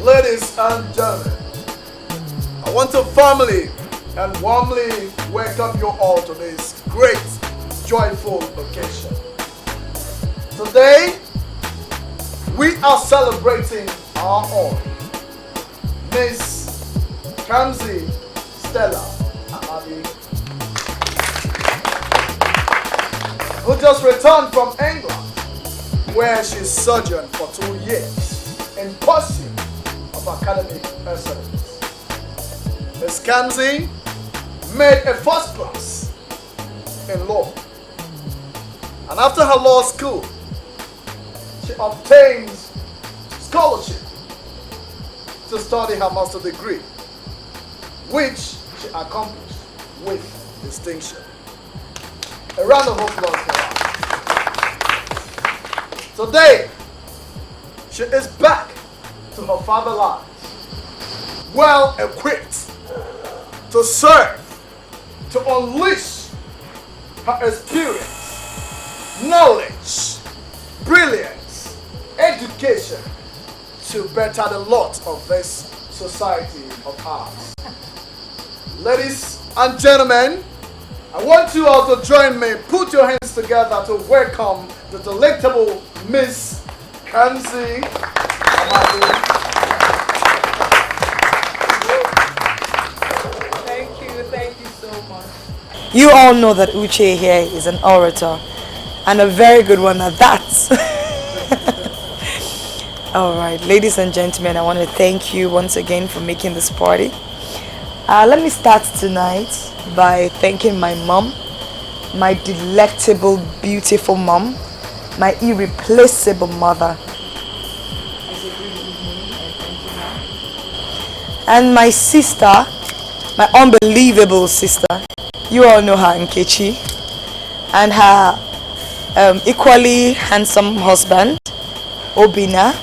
Ladies and gentlemen, I want to formally and warmly welcome you all to this great, joyful occasion. Today, we are celebrating our own Miss Kamsi Stella Amadi, who just returned from England, where she sojourned for 2 years in pursuit of academic excellence. Ms. Kamsi made a first class in law, and after her law school, she obtained scholarship to study her master's degree, which she accomplished with distinction. A round of applause for her. Today, she is back to her fatherland, well equipped to serve, to unleash her experience, knowledge, brilliance, education to better the lot of this society of ours. Ladies and gentlemen, I want you all to join me. Put your hands together to welcome the delectable Miss Kamsi Amadi. Thank you so much. You all know that Uche here is an orator, and a very good one at that. Alright, ladies and gentlemen, I want to thank you once again for making this party. Let me start tonight by thanking my mom, my delectable, beautiful mom, my irreplaceable mother. And my sister, my unbelievable sister. You all know her, Nkechi. And her equally handsome husband, Obina.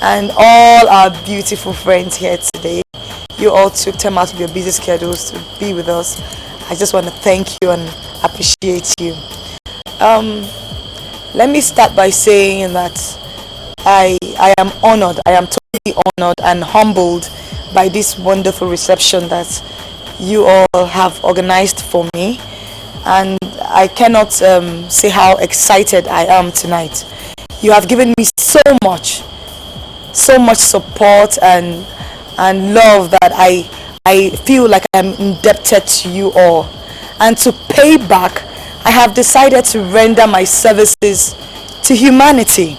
And all our beautiful friends here today. You all took time out of your busy schedules to be with us. I just want to thank you and appreciate you. Let me start by saying that I am honored. I am totally honored and humbled by this wonderful reception that you all have organized for me. And I cannot say how excited I am tonight. You have given me so much support and love that I feel like I'm indebted to you all. And to pay back, I have decided to render my services to humanity.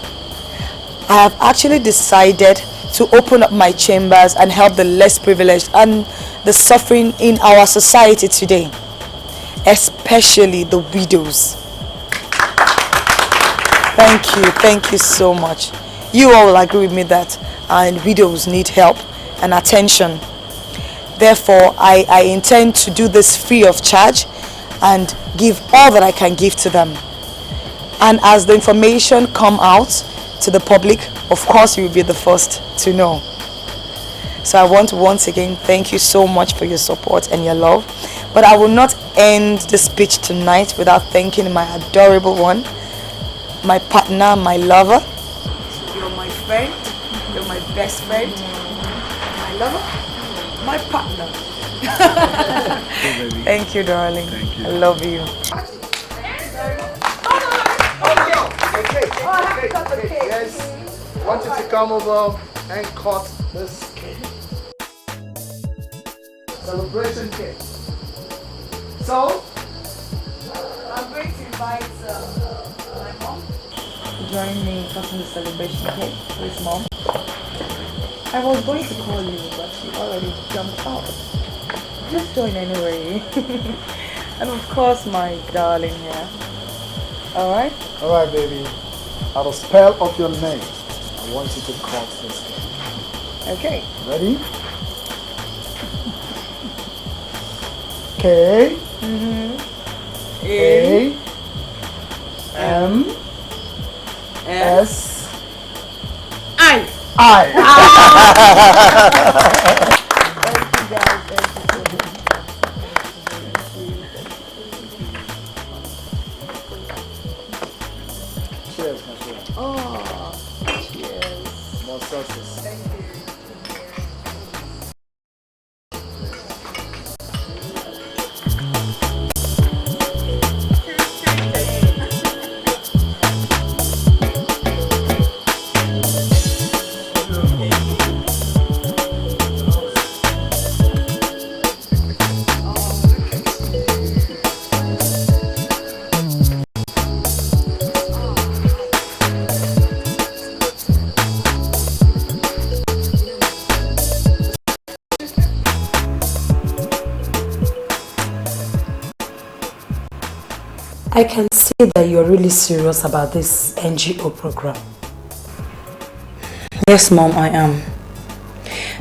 I have actually decided to open up my chambers and help the less privileged and the suffering in our society today, especially the widows. Thank you so much. You all will agree with me that widows need help and attention. Therefore, I intend to do this free of charge and give all that I can give to them. And as the information come out to the public, of course you will be the first to know. So I want to once again thank you so much for your support and your love. But I will not end the speech tonight without thanking my adorable one, my partner, my lover. You're my friend, you're my best friend, my lover, my partner. Thank you, darling. Thank you. I love you. Okay. Yes. I want you to come over and cut this cake. Celebration cake. So, I'm going to invite my mom to join me in cutting the celebration cake for his mom. I was going to call you, but you already jumped out. Just join anyway. And of course, my darling here. Alright? Alright, baby. At the spell of your name, I want you to cut this cake. Okay. Ready? K. A. M. S. I. Thank you guys. Thank you so much. Cheers, my friend. Oh, cheers. More success. I can see that you're really serious about this NGO program. Yes, Mom, I am.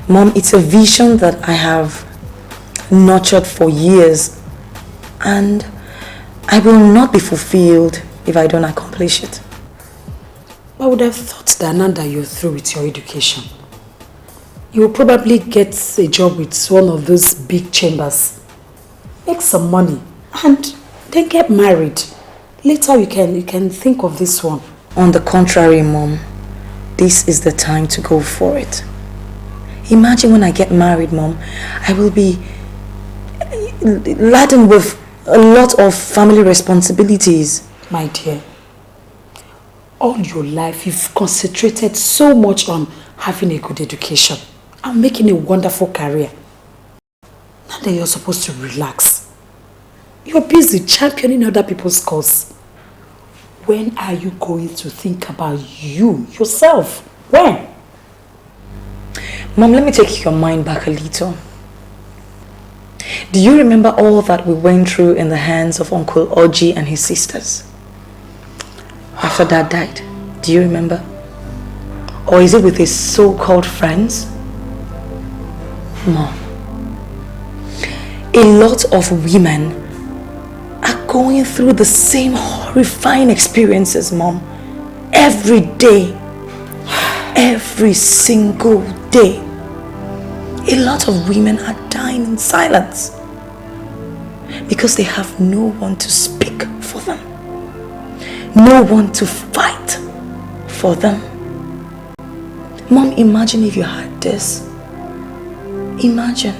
Mom, it's a vision that I have nurtured for years, and I will not be fulfilled if I don't accomplish it. I would have thought that now that you're through with your education, you will probably get a job with one of those big chambers, make some money, and then get married. Later you can think of this one. On the contrary, Mom, this is the time to go for it. Imagine when I get married, Mom, I will be laden with a lot of family responsibilities. My dear, all your life you've concentrated so much on having a good education and making a wonderful career. Now that you're supposed to relax, you're busy championing other people's cause. When are you going to think about you, yourself? When? Mom, let me take your mind back a little. Do you remember all that we went through in the hands of Uncle Oji and his sisters? After Dad died, do you remember? Or is it with his so-called friends? Mom, a lot of women are going through the same horrifying experiences, Mom. Every day. Every single day. A lot of women are dying in silence because they have no one to speak for them. No one to fight for them. Mom, imagine if you had this. Imagine.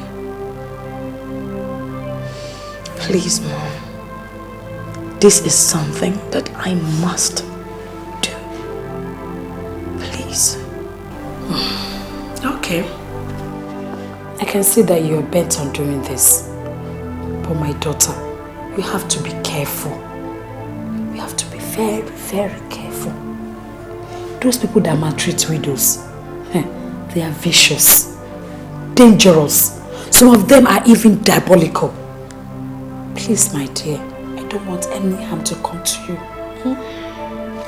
Please, Mom. This is something that I must do. Please. Okay. I can see that you're bent on doing this. But my daughter, you have to be careful. You have to be very, very careful. Those people that maltreat widows, they are vicious, dangerous. Some of them are even diabolical. Please, my dear, I don't want any harm to come to you.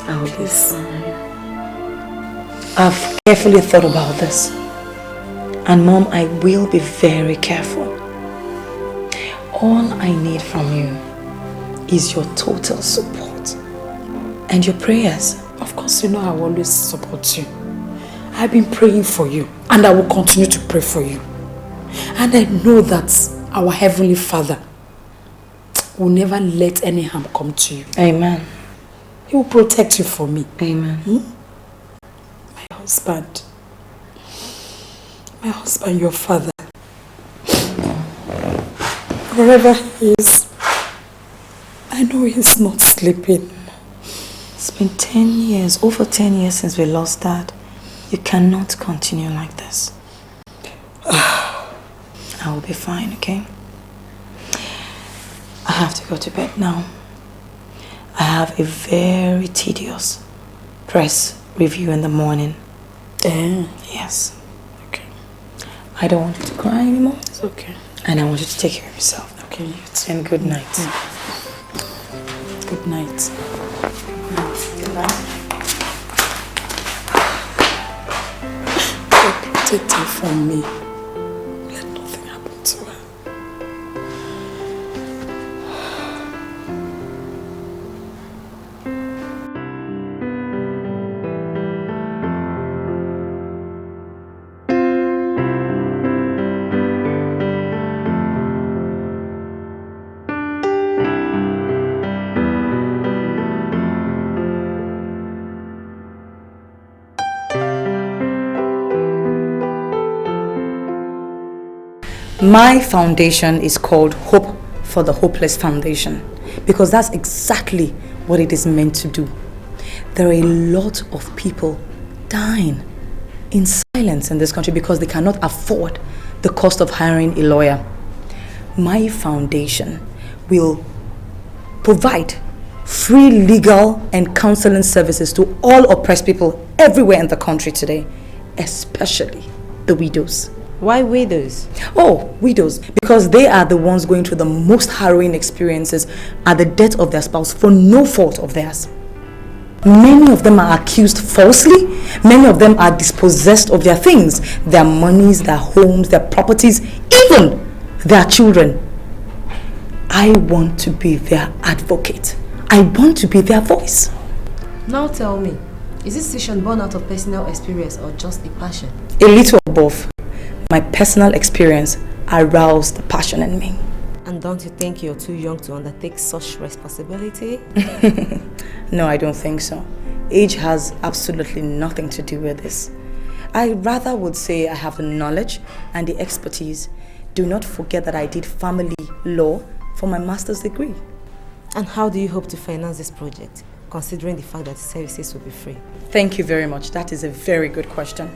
I will be fine. I've carefully thought about this. And Mom, I will be very careful. All I need from you is your total support and your prayers. Of course, you know I will always support you. I've been praying for you and I will continue to pray for you. And I know that our Heavenly Father will never let any harm come to you. Amen. He will protect you for me. Amen. My husband, your father, wherever he is, I know he's not sleeping. It's been 10 years, over 10 years since we lost Dad. You cannot continue like this. I will be fine, okay? I have to go to bed now. I have a very tedious press review in the morning. Yes. Okay. I don't want you to cry anymore. It's okay. And I want you to take care of yourself. Okay, you too. And good night. Good night. Good night. Protect her from me. Let nothing happen to her. My foundation is called Hope for the Hopeless Foundation because that's exactly what it is meant to do. There are a lot of people dying in silence in this country because they cannot afford the cost of hiring a lawyer. My foundation will provide free legal and counseling services to all oppressed people everywhere in the country today, especially the widows. Why widows? Oh, widows, because they are the ones going through the most harrowing experiences at the death of their spouse for no fault of theirs. Many of them are accused falsely. Many of them are dispossessed of their things, their monies, their homes, their properties, even their children. I want to be their advocate. I want to be their voice. Now tell me, is this decision born out of personal experience or just a passion? A little of both. My personal experience aroused the passion in me. And don't you think you're too young to undertake such responsibility? No, I don't think so. Age has absolutely nothing to do with this. I rather would say I have the knowledge and the expertise. Do not forget that I did family law for my master's degree. And how do you hope to finance this project, considering the fact that the services will be free? Thank you very much. That is a very good question.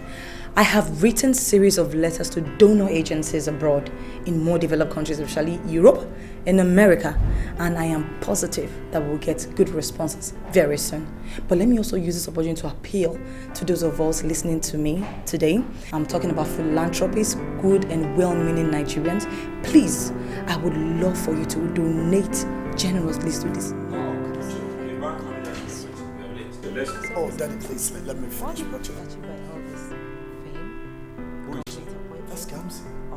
I have written series of letters to donor agencies abroad in more developed countries, especially Europe and America, and I am positive that we'll get good responses very soon. But let me also use this opportunity to appeal to those of us listening to me today. I'm talking about philanthropists, good and well-meaning Nigerians. Please, I would love for you to donate generously to this. Oh, Daddy, please let me finish. That's Kamsi. My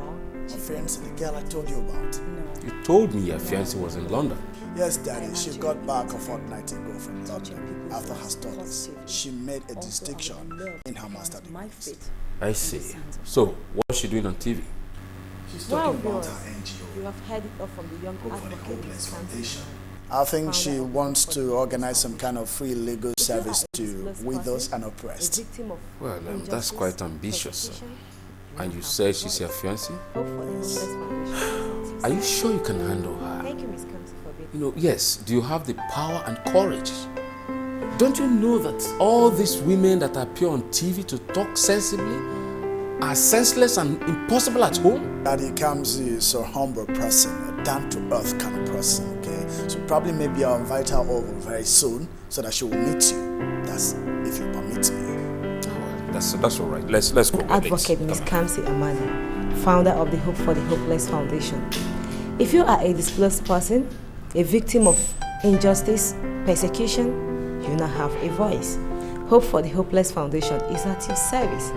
fiancée, the girl I told you about. You told me your fiancée was in London. Yes, Daddy. She got back a fortnight ago from London after her studies. She made a distinction in her master's degree. I see. So, what's she doing on TV? She's talking about her NGO. You have heard it all from the young Hope for the Hopeless Foundation. I think she wants to organize some kind of free legal service to widows and oppressed. Well, that's quite ambitious. And you said she's your fiancée? Are you sure you can handle her? Thank you, Miss Kamsi, for being. You know, yes. Do you have the power and courage? Don't you know that all these women that appear on TV to talk sensibly are senseless and impossible at home? Daddy Kamsi is a humble person, a down-to-earth kind of person, okay? So probably maybe I'll invite her over very soon so that she will meet you. That's if you permit me. That's all right. Let's go. Advocate Miss Kamsi Amadi, founder of the Hope for the Hopeless Foundation. If you are a displaced person, a victim of injustice, persecution, you now have a voice. Hope for the Hopeless Foundation is at your service.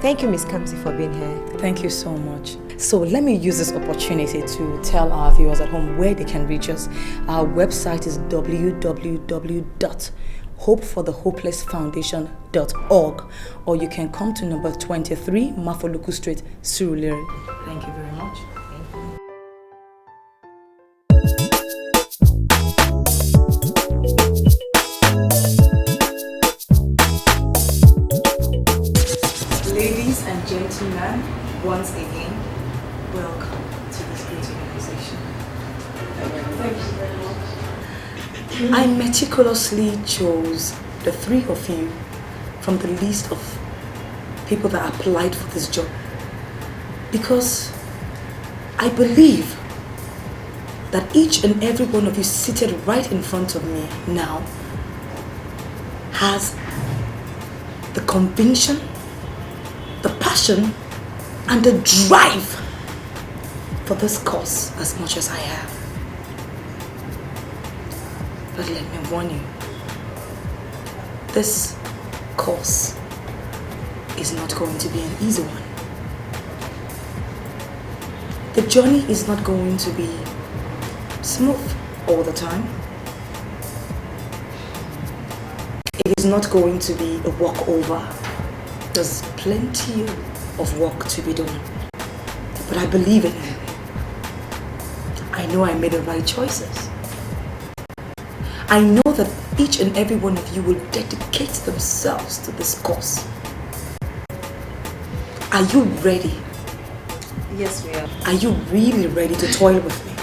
Thank you, Miss Kamsi, for being here. Thank you so much. So let me use this opportunity to tell our viewers at home where they can reach us. Our website is www.hopeforthehopelessfoundation.org, or you can come to number 23 Mafoluku Street, Surulere. Thank you very much. Ladies and gentlemen, once again, welcome to this great organization. Thank you very much. I meticulously chose the three of you from the list of people that applied for this job because I believe that each and every one of you seated right in front of me now has the conviction, the passion, and the drive for this cause as much as I have. But let me warn you, this course is not going to be an easy one. The journey is not going to be smooth all the time. It is not going to be a walkover. There's plenty of work to be done. But I believe in it. I know I made the right choices. I know that each and every one of you will dedicate themselves to this cause. Are you ready? Yes, we are. Are you really ready to toil with me?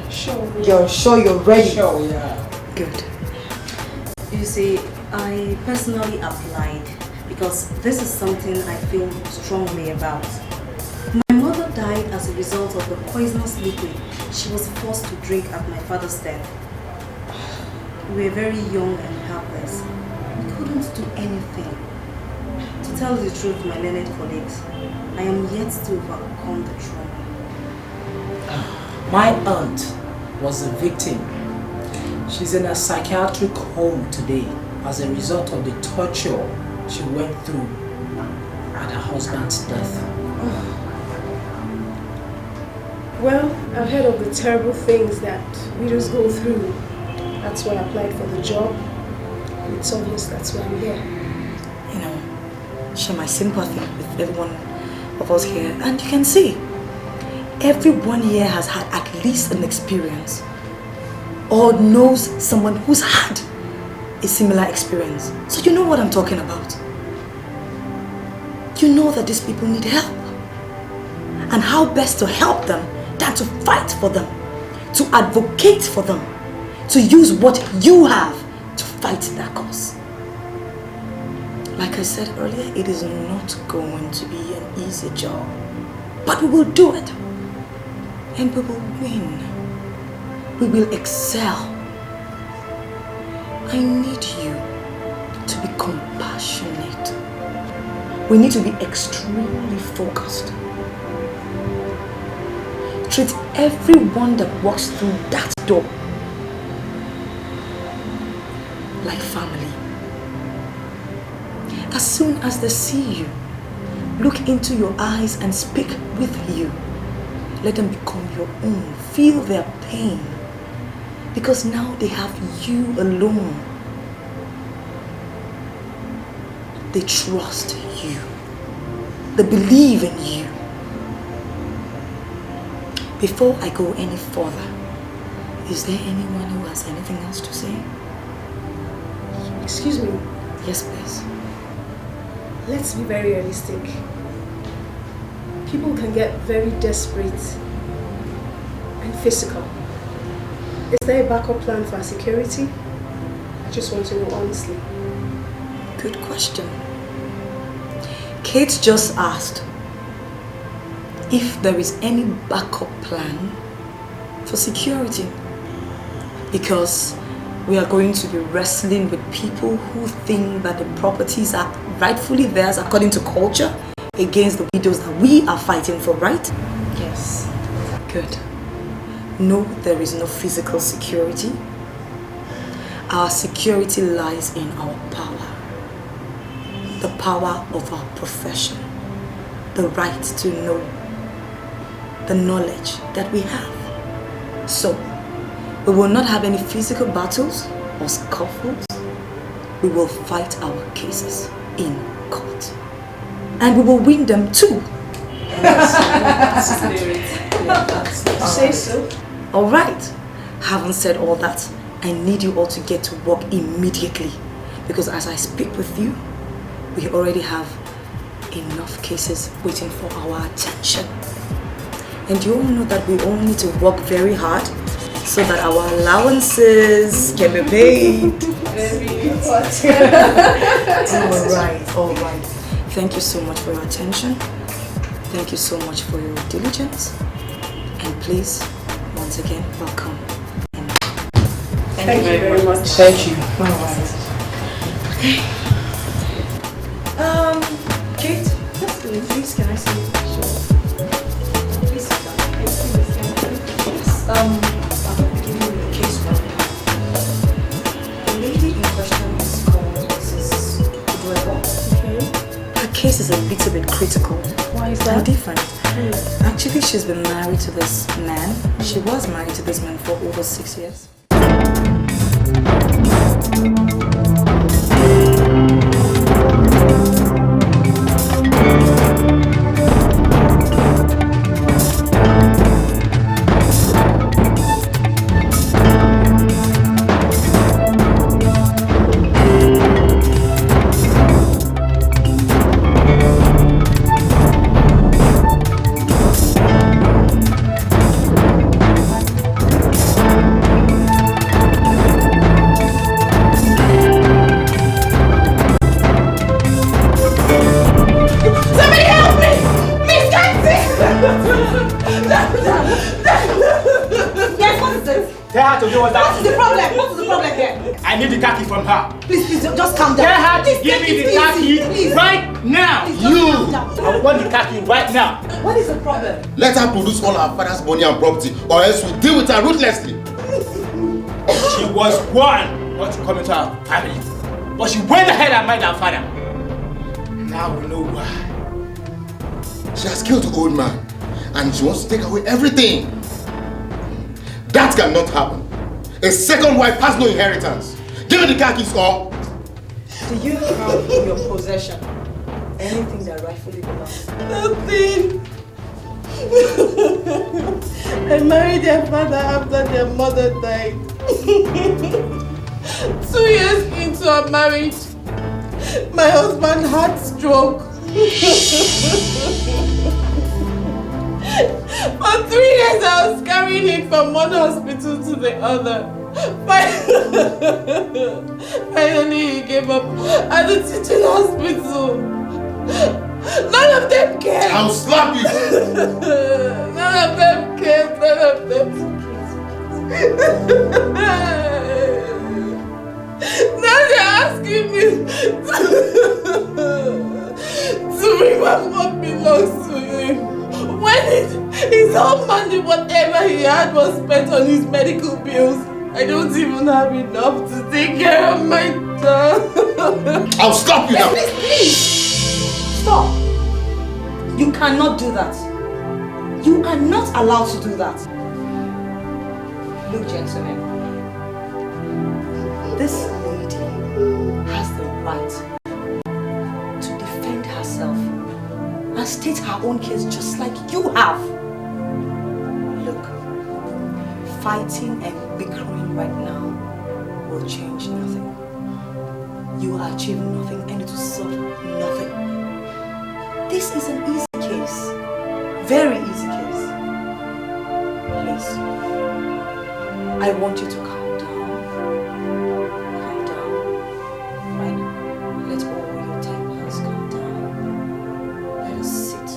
Sure. You're sure you're ready? Sure, yeah. Good. You see, I personally applied because this is something I feel strongly about. My mother died as a result of the poisonous liquid she was forced to drink at my father's death. We were very young and helpless. We couldn't do anything. To tell the truth, my learned colleagues, I am yet to overcome the trauma. My aunt was a victim. She's in a psychiatric home today as a result of the torture she went through at her husband's death. Well, I've heard of the terrible things that widows go through. That's why I applied for the job. It's obvious that's why I'm here. You know, share my sympathy with everyone of us here. And you can see, everyone here has had at least an experience or knows someone who's had a similar experience. So you know what I'm talking about. You know that these people need help. And how best to help them than to fight for them, to advocate for them, to use what you have to fight their cause. Like I said earlier, it is not going to be an easy job, but we will do it, and we will win. We will excel. I need you to be compassionate. We need to be extremely focused. Treat everyone that walks through that door like family. As soon as they see you, look into your eyes and speak with you. Let them become your own. Feel their pain. Because now they have you alone. They trust you. They believe in you. Before I go any further, is there anyone who has anything else to say? Excuse me. Yes, please. Let's be very realistic. People can get very desperate and physical. Is there a backup plan for our security? I just want to know honestly. Good question. Kate just asked if there is any backup plan for security, because we are going to be wrestling with people who think that the properties are rightfully theirs according to culture against the widows that we are fighting for, right? Yes. Good. No, there is no physical security. Our security lies in our power. The power of our profession. The right to know. The knowledge that we have. So, we will not have any physical battles or scuffles. We will fight our cases in court. And we will win them too. Say so. Alright. Having said all that, I need you all to get to work immediately. Because as I speak with you, we already have enough cases waiting for our attention. And you all know that we all need to work very hard so that our allowances can be paid. Alright. Thank you so much for your attention. Thank you so much for your diligence. And please, once again, welcome. Thank you very much. Thank you. Alright. Okay. Kate, please, can I see you? Sure. Please sit down. Yes, I'll be giving you the case right now. The lady in question is called Mrs. Diobi. Okay. Her case is a little bit critical. Why is And that? different. Actually, she's been married to this man. She was married to this man for over 6 years. get the car key from her. Please, just calm down. Tell her to give me the car key right now. I want the car key right now. What is the problem? Let her produce all her father's money and property, or else we'll deal with her ruthlessly. She was born not to come into our family, but she went ahead and married our father. Now we know why. She has killed the old man, and she wants to take away everything. That cannot happen. A second wife has no inheritance. Give her the car keys, or... Do you have in your possession anything that rightfully belongs? Nothing. I married their father after their mother died. 2 years into our marriage, my husband had stroke. For 3 years I was carrying him from one hospital to the other. Finally he gave up at the teaching hospital. None of them cared. I'll slap you. None of them cared. None of them. Now they're asking me to bring back what belongs to him. When his whole money, whatever he had, was spent on his medical bills. I don't even have enough to take care of my dog. I'll stop you now. Please. Stop. You cannot do that. You are not allowed to do that. Look, gentlemen. This lady has the right to defend herself and state her own case just like you have. Look, fighting and bickering right now will change nothing. You are achieving nothing and it will solve nothing. This is an easy case. Very easy case. Please, I want you to calm down. Calm down. Right? Let all your tempers calm down. Let us sit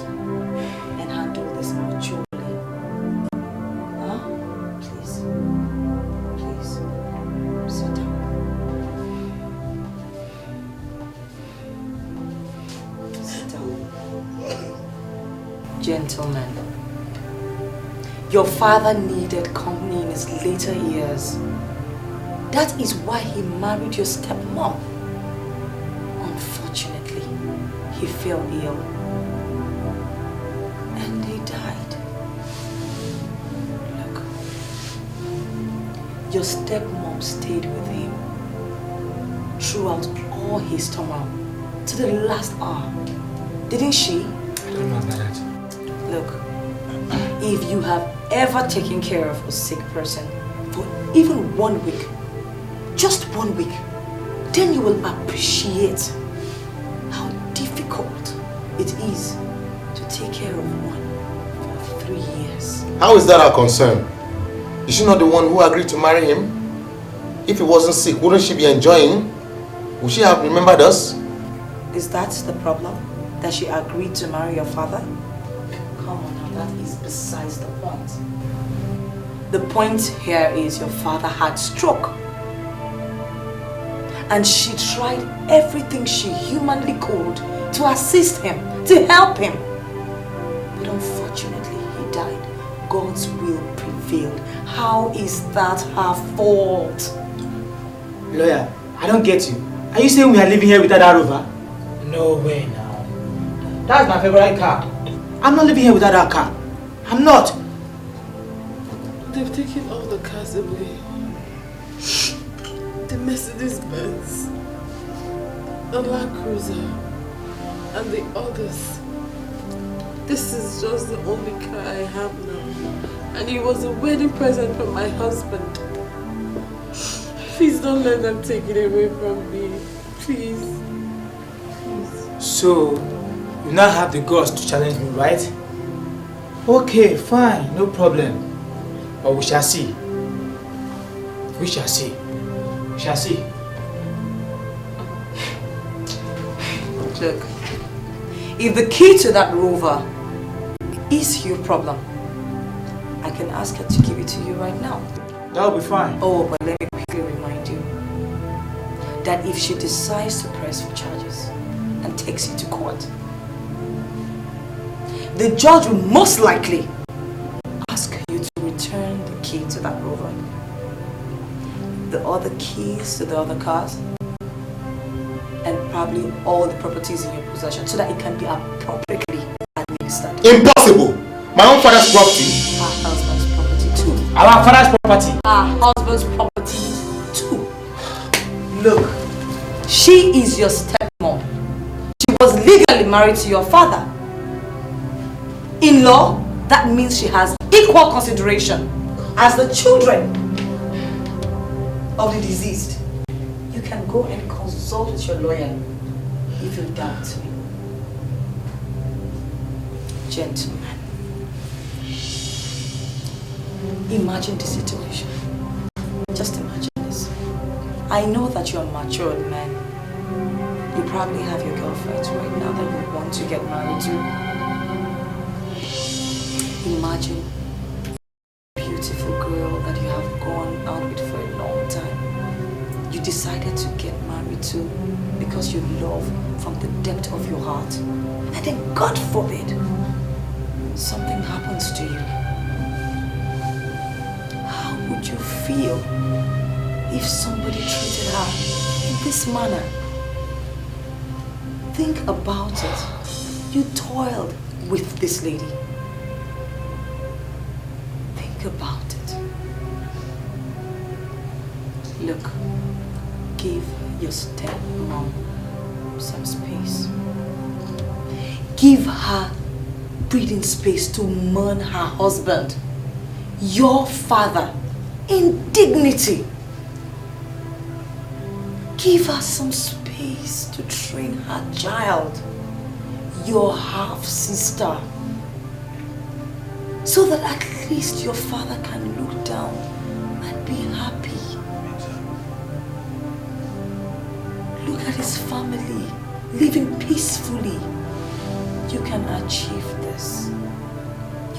and handle this maturely. Huh? Please. Please. Sit down. Sit down. Gentlemen, your father needed company in his later years. That is why he married your stepmom. Unfortunately, he fell ill and they died. Look, your stepmom stayed with him throughout all his turmoil to the last hour. Didn't she? I don't know about that. Look, if you have ever taken care of a sick person for even 1 week, just 1 week, then you will appreciate how difficult it is to take care of one for 3 years. How is that our concern? Is she not the one who agreed to marry him? If he wasn't sick, wouldn't she be enjoying? Would she have remembered us? Is that the problem? That she agreed to marry your father? Come on now, that is besides the point. The point here is your father had stroke. And she tried everything she humanly could to assist him, to help him. But unfortunately, he died. God's will prevailed. How is that her fault? Lawyer, I don't get you. Are you saying we are living here without that rover? No way now. That's my favorite car. I'm not living here without that car. I'm not. They've taken all the cars away. The Mercedes Benz, the Land Cruiser, and the others. This is just the only car I have now. And it was a wedding present from my husband. Please don't let them take it away from me. Please. Please. So, you now have the guts to challenge me, right? Okay, fine, no problem. But we shall see. We shall see. We shall see. Look, if the key to that rover is your problem, I can ask her to give it to you right now. That'll be fine. Oh, but let me quickly remind you. that if she decides to press for charges and takes you to court, the judge will most likely ask you to return the key to that Rover, the other keys to the other cars, and probably all the properties in your possession so that it can be appropriately administered. Impossible! My own father's property. Our husband's property too. Our father's property. Our husband's property too. Look, she is your stepmom. She was legally married to your father. In law, that means she has equal consideration as the children of the deceased. You can go and consult with your lawyer if you doubt me. Gentlemen, imagine the situation. Just imagine this. I know that you're a matured man. You probably have your girlfriends right now that you want to get married to. Imagine a beautiful girl that you have gone out with for a long time. You decided to get married to because you love from the depth of your heart. And then God forbid, something happens to you. How would you feel if somebody treated her in this manner? Think about it. You toiled with this lady. Think about it. Look, give your stepmom some space. Give her breathing space to mourn her husband, your father, in dignity. Give her some space to train her child, your half-sister, so that at least your father can look down and be happy. Look at his family living peacefully. You can achieve this.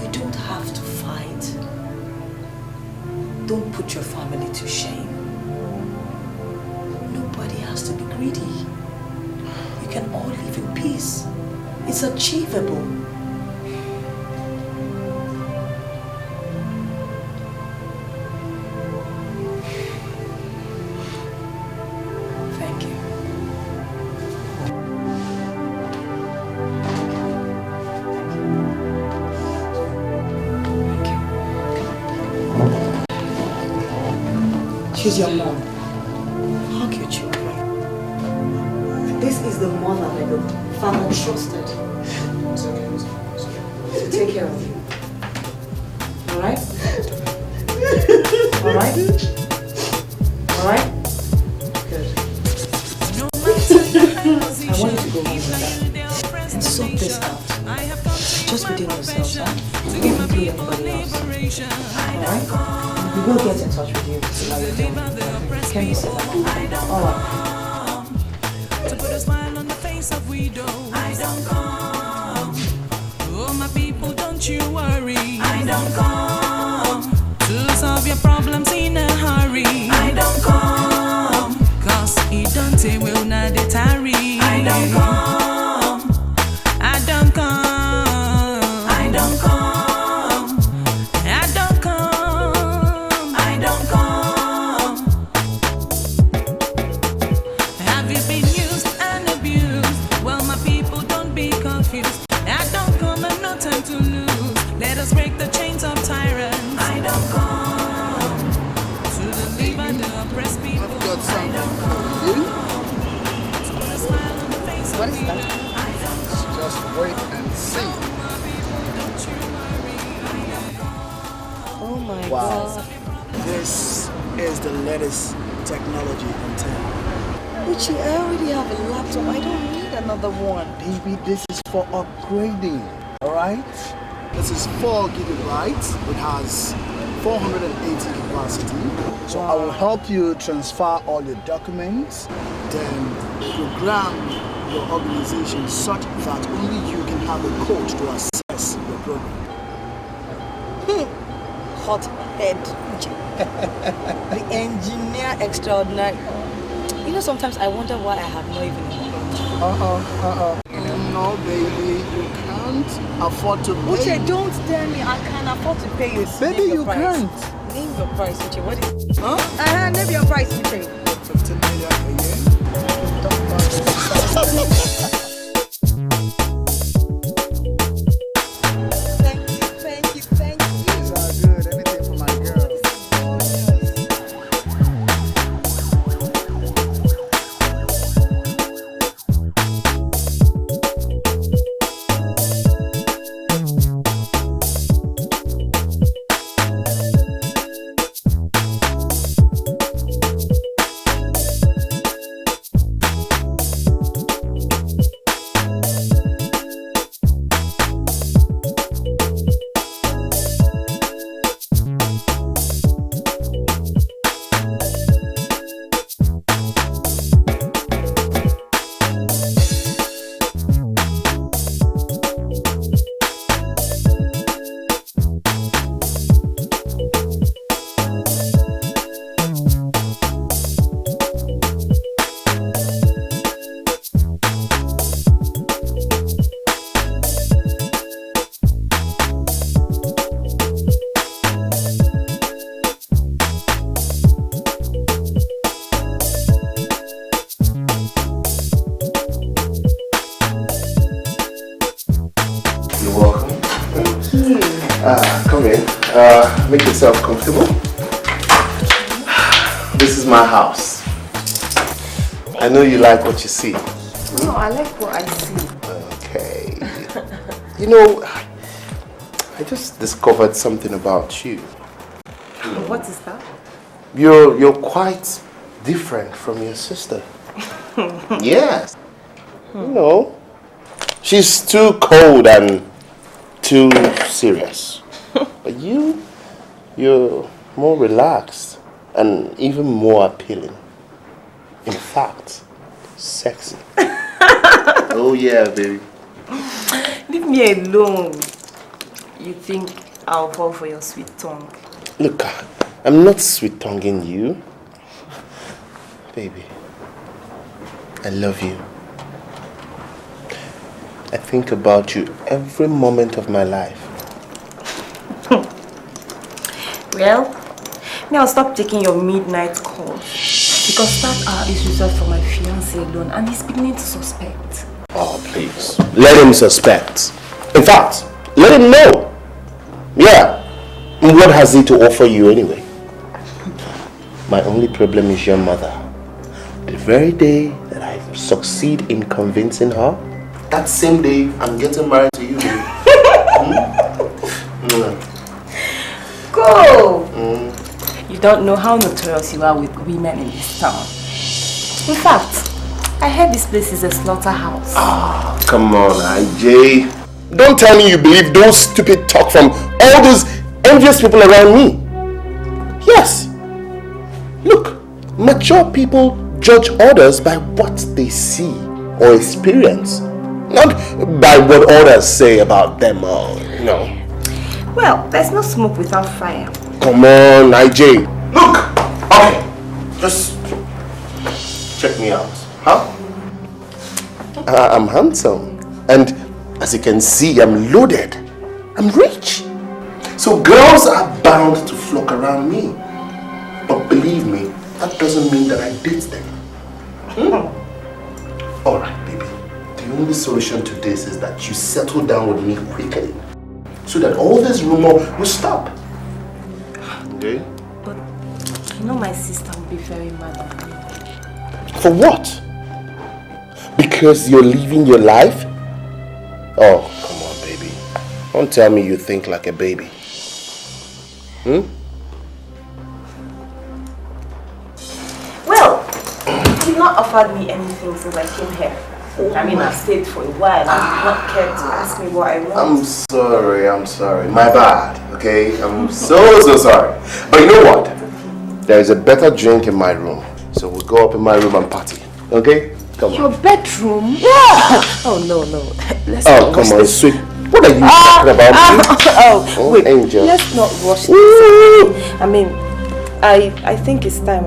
You don't have to fight. Don't put your family to shame. Nobody has to be greedy. You can all live in peace. It's achievable. She's your mom. Hug your children. This is the mother that the father trusted to take care of you. Alright? Alright? Alright? Good. I want you to go home with that and sort this out. Just within yourselves, huh? Don't include anybody else. Alright? We will get in touch with you to let you know. Can you say that? Alright. To put a smile on the face of widow. I don't come. Oh my people, don't you worry. I don't come. To solve your problems in a hurry. I don't come. Cause it don't say will not tarry. I don't come. I don't come. I don't come. What is that? Just wait and see. Oh my God. This is the latest technology in town. But I already have a laptop. I don't need another one. Baby, this is for upgrading. Alright? This is 4 gigabytes. It has 480 capacity. So I will help you transfer all your documents, then program your organization such that only you can have a code to access your program. Hot head. The engineer extraordinary. You know, sometimes I wonder why I have not even No, baby, you can't afford to pay. Uche, don't tell me I can afford to pay you. Baby, you can't. Name your price, Uche. What is it? Huh? Name your price, Uche. 15 million a year. Thank you. These are good. Anything for my girl. Come in. Make yourself comfortable. This is my house. I know you like what you see. No, I like what I see. Okay. You know, I just discovered something about you. What is that? You're quite different from your sister. Yes. You know, she's too cold and too serious. But you're more relaxed and even more appealing. In fact, sexy. Oh yeah, baby. Leave me alone. You think I'll fall for your sweet tongue? Look, I'm not sweet-tonguing you. Baby, I love you. I think about you every moment of my life. Well, now I'll stop taking your midnight calls. Because that hour is reserved for my fiancé alone and he's beginning to suspect. Oh, please. Let him suspect. In fact, let him know. Yeah. What has he to offer you anyway? My only problem is your mother. The very day that I succeed in convincing her, that same day I'm getting married to you. Go! You don't know how notorious you are with women in this town. In fact, I heard this place is a slaughterhouse. Ah, come on, IJ. Don't tell me you believe those stupid talk from all those envious people around me. Yes. Look, mature people judge others by what they see or experience, not by what others say about them or, you know. Well, there's no smoke without fire. Come on, IJ. Look! Okay, just check me out. Huh? I'm handsome. And as you can see, I'm loaded. I'm rich. So girls are bound to flock around me. But believe me, that doesn't mean that I date them. Alright, baby. The only solution to this is that you settle down with me quickly. So that all this rumor will stop. Okay? But you know my sister will be very mad at me. For what? Because you're living your life? Oh, come on, baby. Don't tell me you think like a baby. Well, you've not offered me anything since I came here. I mean, I've stayed for a while and you've not cared to ask me what I want. I'm sorry. My bad, okay? I'm so sorry. But you know what? There is a better drink in my room. So we'll go up in my room and party, okay? Come on. Your bedroom? Yeah! Oh, no. Let's Oh, not come rush on, this. sweet. What are you talking about? Oh, wait. Angel. Let's not rush this. I mean, I think it's time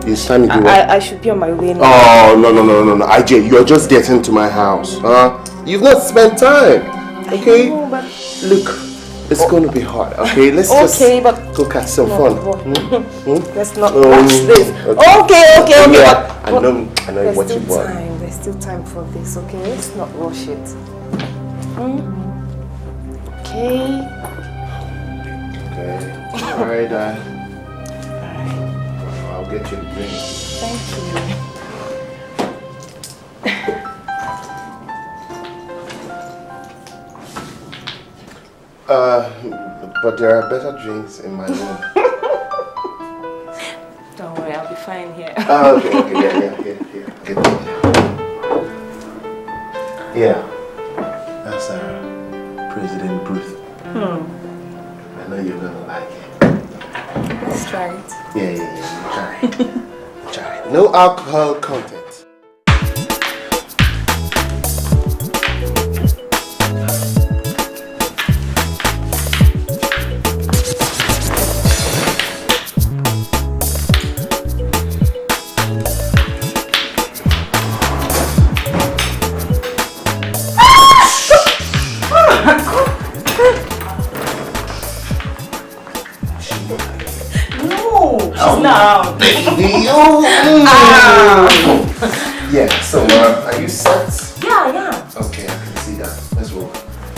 It's time you do what? I should be on my way now. Oh, no. IJ, you're just getting to my house. You've not spent time. Okay? No, but... Look, it's going to be hard. Okay? Let's just go catch some fun. Let's not rush this. Okay. Yeah, I know what you want. There's still time for this, okay? Let's not rush it. Okay. Alright, I'll get you a drink. Thank you. But there are better drinks in my room. Don't worry, I'll be fine here. Okay, yeah. That's President Bruce. I know you're gonna like it. Let's try it. Yeah, try it. No alcohol content. Yeah, so are you set? Yeah. Okay, I can see that. Let's roll.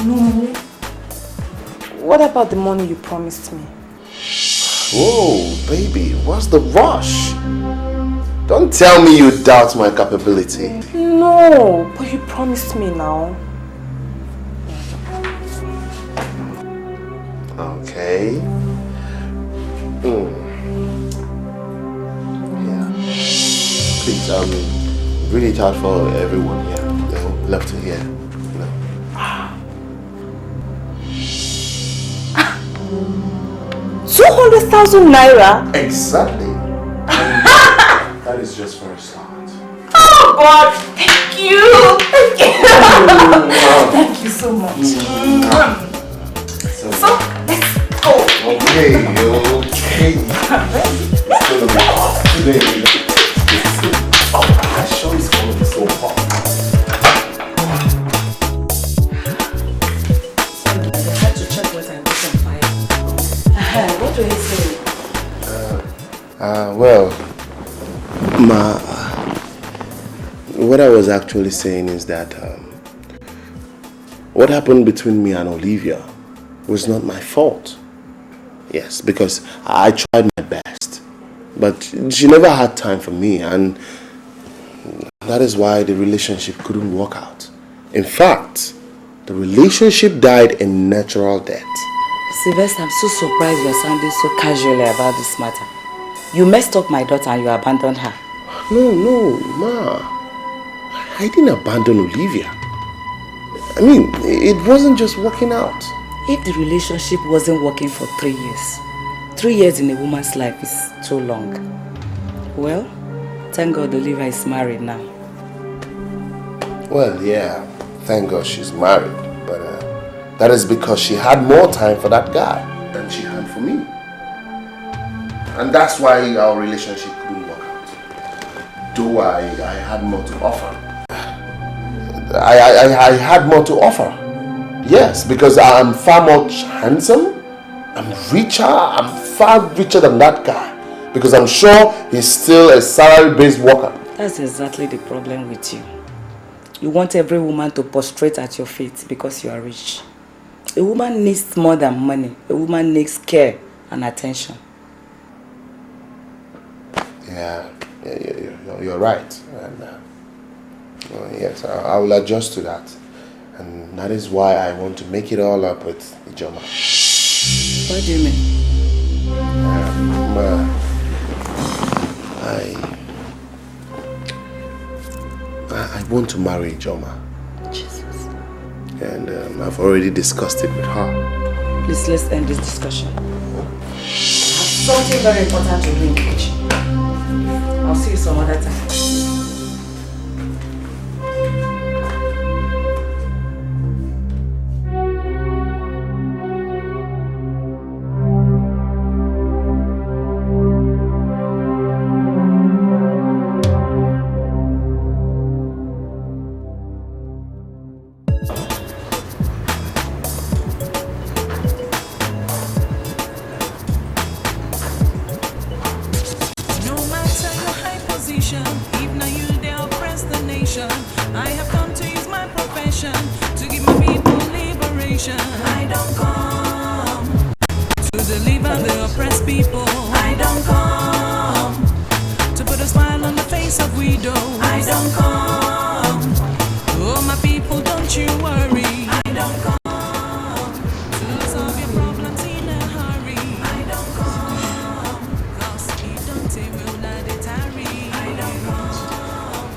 No. What about the money you promised me? Whoa, baby, what's the rush? Don't tell me you doubt my capability. No, but you promised me now. Okay. Yeah. Please, read it out for everyone here. They would love to hear. 200,000 naira? Exactly. That is just for a start. Oh God, thank you. Thank you so much. So let's go. Okay. It's gonna be hot today. I'm sure it's gonna be so hot. What do you say? Well, what I was actually saying is that what happened between me and Olivia was not my fault. Yes, because I tried my best, but she never had time for me, and that is why the relationship couldn't work out. In fact, the relationship died a natural death. Sylvester, I'm so surprised you're sounding so casually about this matter. You messed up my daughter and you abandoned her. No, Ma. I didn't abandon Olivia. I mean, it wasn't just working out. If the relationship wasn't working for 3 years, 3 years in a woman's life is too long. Well, thank God Olivia is married now. Well, yeah, thank God she's married, but that is because she had more time for that guy than she had for me. And that's why our relationship couldn't work out. Though I had more to offer. I had more to offer. Yes, because I'm far more handsome, I'm richer, I'm far richer than that guy. Because I'm sure he's still a salary-based worker. That's exactly the problem with you. You want every woman to prostrate at your feet because you are rich. A woman needs more than money. A woman needs care and attention. Yeah, you're right. And, yes, I will adjust to that. And that is why I want to make it all up with Ijoma. What do you mean? I want to marry Ijoma. Jesus. And I've already discussed it with her. Please, let's end this discussion. I have something very important to do in the kitchen. I'll see you some other time. confrontation. I don't come to deliver the oppressed people. I don't come to put a smile on the face of widows. I don't come. Oh my people, don't you worry. I don't come to solve your problems in a hurry. I don't come, 'cause he don't say will not tarry. I don't come.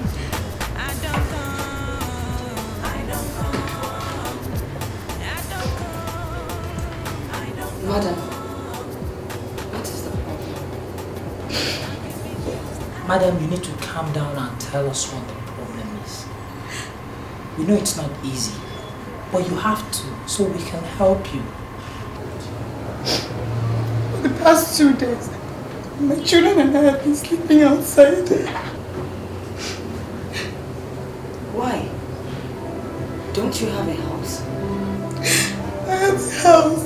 I don't come. I don't come. I don't come. I don't come. Madam, what is the problem? Madam, you need to calm down and tell us what the problem is. We know it's not easy, but you have to, so we can help you. For the past 2 days, my children and I have been sleeping outside. Why? Don't you have a house? I have a house,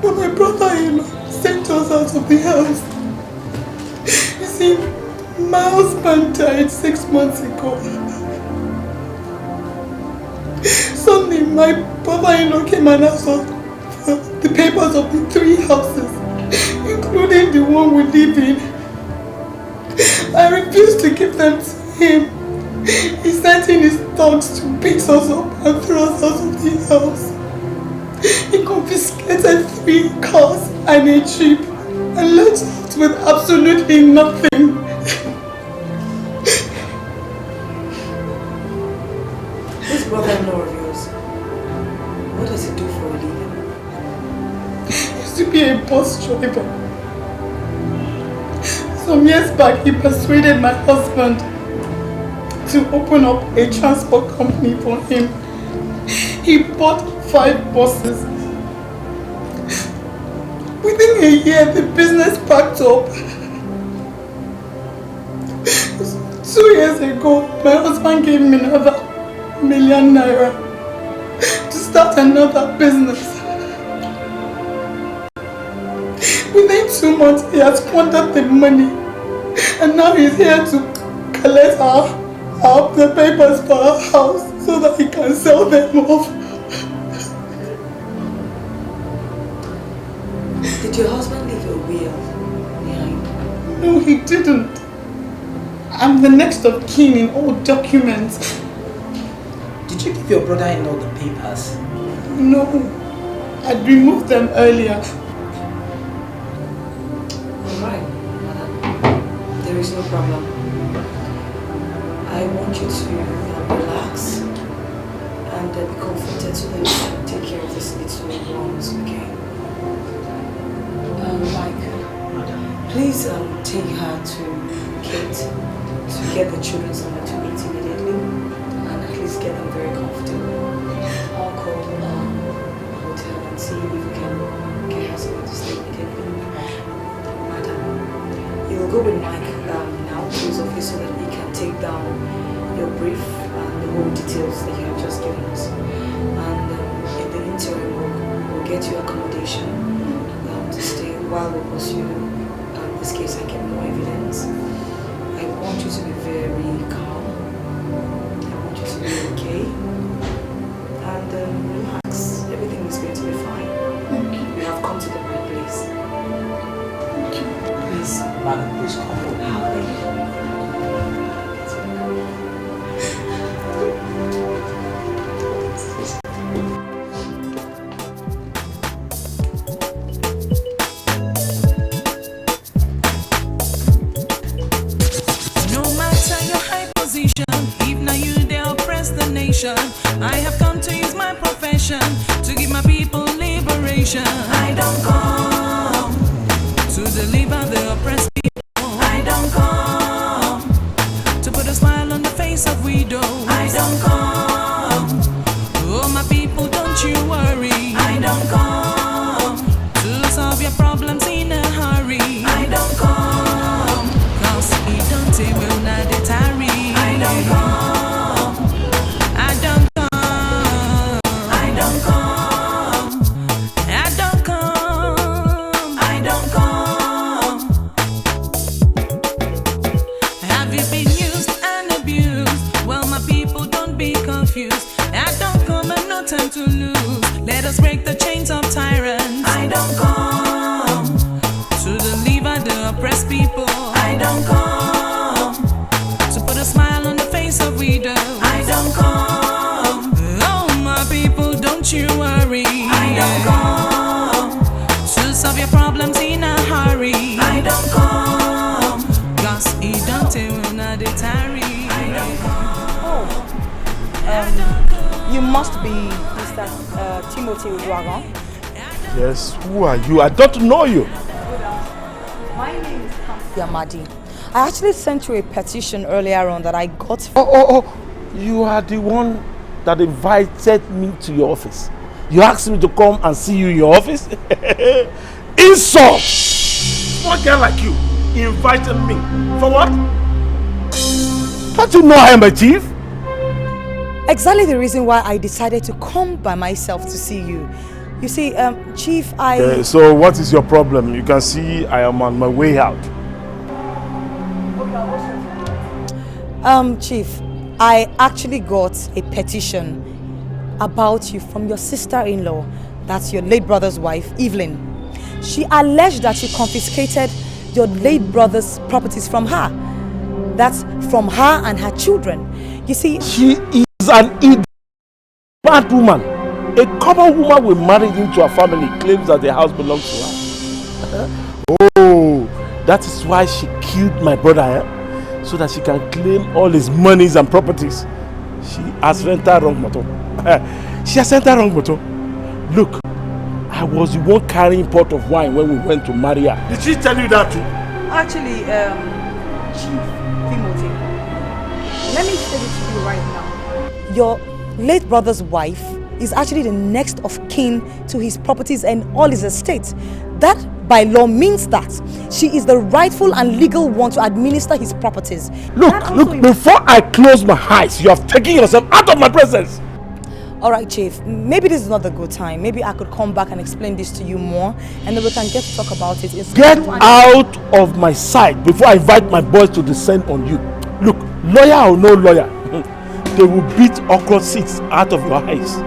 but my brother-in-law sent us out of the house. You see, my husband died 6 months ago. Suddenly, my brother-in-law came and asked us for the papers of the 3 houses, including the one we live in. I refused to give them to him. He sent in his dogs to beat us up and throw us out of the house. He confiscated 3 cars and a jeep and left us with absolutely nothing. This brother-in-law of yours, what does he do for a living? He used to be a bus driver. Some years back, he persuaded my husband to open up a transport company for him. He bought 5 buses. Within a year, the business packed up. 2 years ago, my husband gave me another ₦1,000,000 to start another business. Within 2 months, he has squandered the money, and now he's here to collect the papers for our house so that he can sell them off. Did your husband leave a will behind? No, he didn't. I'm the next of kin in all documents. Did you give your brother-in-law the papers? No, I'd removed them earlier. Alright, madam. There is no problem. I want you to relax and be comforted so that you can take care of this little ones, okay? Mike, please take her to Kate to get the children somewhere to eat immediately and at least get them very comfortable. I'll call a hotel and see if we can get her somewhere to stay immediately. Madam, you will go with Mike now to his office so that he can take down your brief and the whole details that you have just given us. And in the interim, we'll get you accommodation to stay while we pursue this case and get more evidence. I want you to be very calm. I want you to be okay. And relax. Everything is going to be fine. Thank you. You have come to the right place. Thank you. Please, madam, please come over. I have come to use my profession to give my people liberation. I don't come to deliver the oppressed people. I don't come to put a smile on the face of widows. I don't come. Oh my people, don't you worry. I don't come to solve your problems in a hurry. I don't come, 'cause he don't say will not tarry. I don't come. I don't come. to lose. Let us break the chains of tyrants. I don't come to deliver the oppressed people. I don't come to put a smile on the face of widows. I don't come. Oh my people, don't you worry. I don't come to solve your problems in a hurry. I don't come, cause he don't tell not the tarry. I don't come. You must be Mr. Timothy Udwagon. Yes, who are you? I don't know you. My name is Yamadi. I actually sent you a petition earlier on that I got. Oh, you are the one that invited me to your office. You asked me to come and see you in your office? Insult! Small girl like you invited me. For what? Don't you know I am a chief? Exactly the reason why I decided to come by myself to see you. You see, Chief, so what is your problem? You can see I am on my way out. Chief, I actually got a petition about you from your sister-in-law, that's your late brother's wife, Evelyn. She alleged that you confiscated your late brother's properties from her. That's from her and her children. You see, she is an idiot, bad woman. A common woman will marry into a family, claims that the house belongs to her. Oh, that is why she killed my brother, so that she can claim all his monies and properties. She has rented wrong motor. She has rented wrong motor. Look, I was the one carrying pot of wine when we went to marry her. Did she tell you that too? Actually, Chief Timothy, let me say it to you right now. Your late brother's wife is actually the next of kin to his properties and all his estates. That, by law, means that she is the rightful and legal one to administer his properties. Look, before I close my eyes, you have taken yourself out of my presence. Alright, Chief, maybe this is not the good time. Maybe I could come back and explain this to you more, and then we can get to talk about it. Get out of my sight before I invite my boys to descend on you. Look, lawyer or no lawyer, they will beat okra seeds out of your eyes.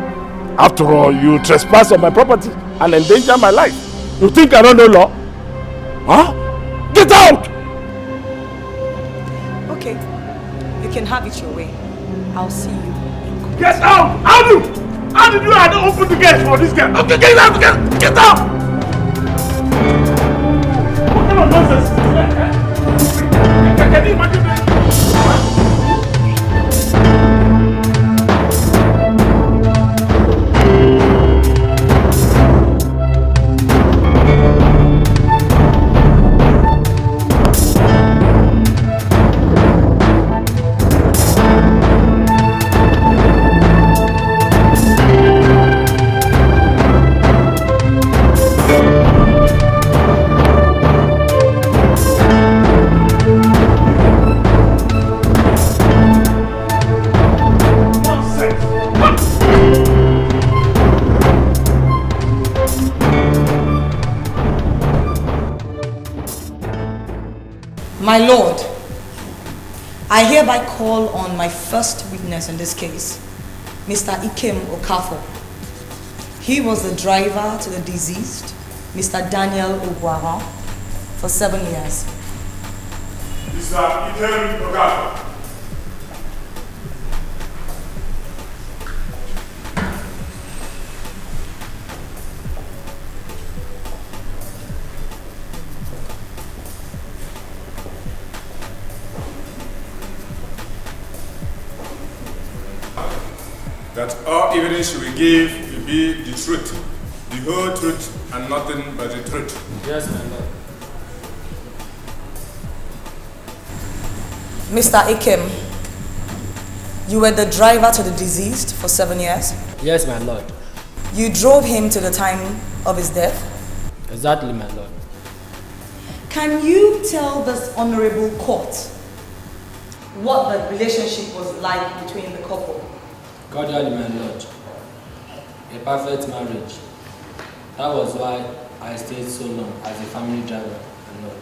After all, you trespass on my property and endanger my life. You think I don't know law? Huh? Get out! Okay, you can have it your way. I'll see you. Get out! How did you open the gate for this girl? Okay, get out! Get out! What kind of nonsense is this? Can you imagine that? My Lord, I hereby call on my first witness in this case, Mr. Ikem Okafor. He was the driver to the deceased, Mr. Daniel Ogwaran, for 7 years. Mr. Ikem Okafor. That all evidence you will give will be the truth, the whole truth, and nothing but the truth. Yes, my lord. Mr. Ikem, you were the driver to the deceased for 7 years? Yes, my lord. You drove him to the time of his death? Exactly, my lord. Can you tell this honorable court what the relationship was like between the couple? Cordially, my lord. A perfect marriage. That was why I stayed so long as a family driver, my lord.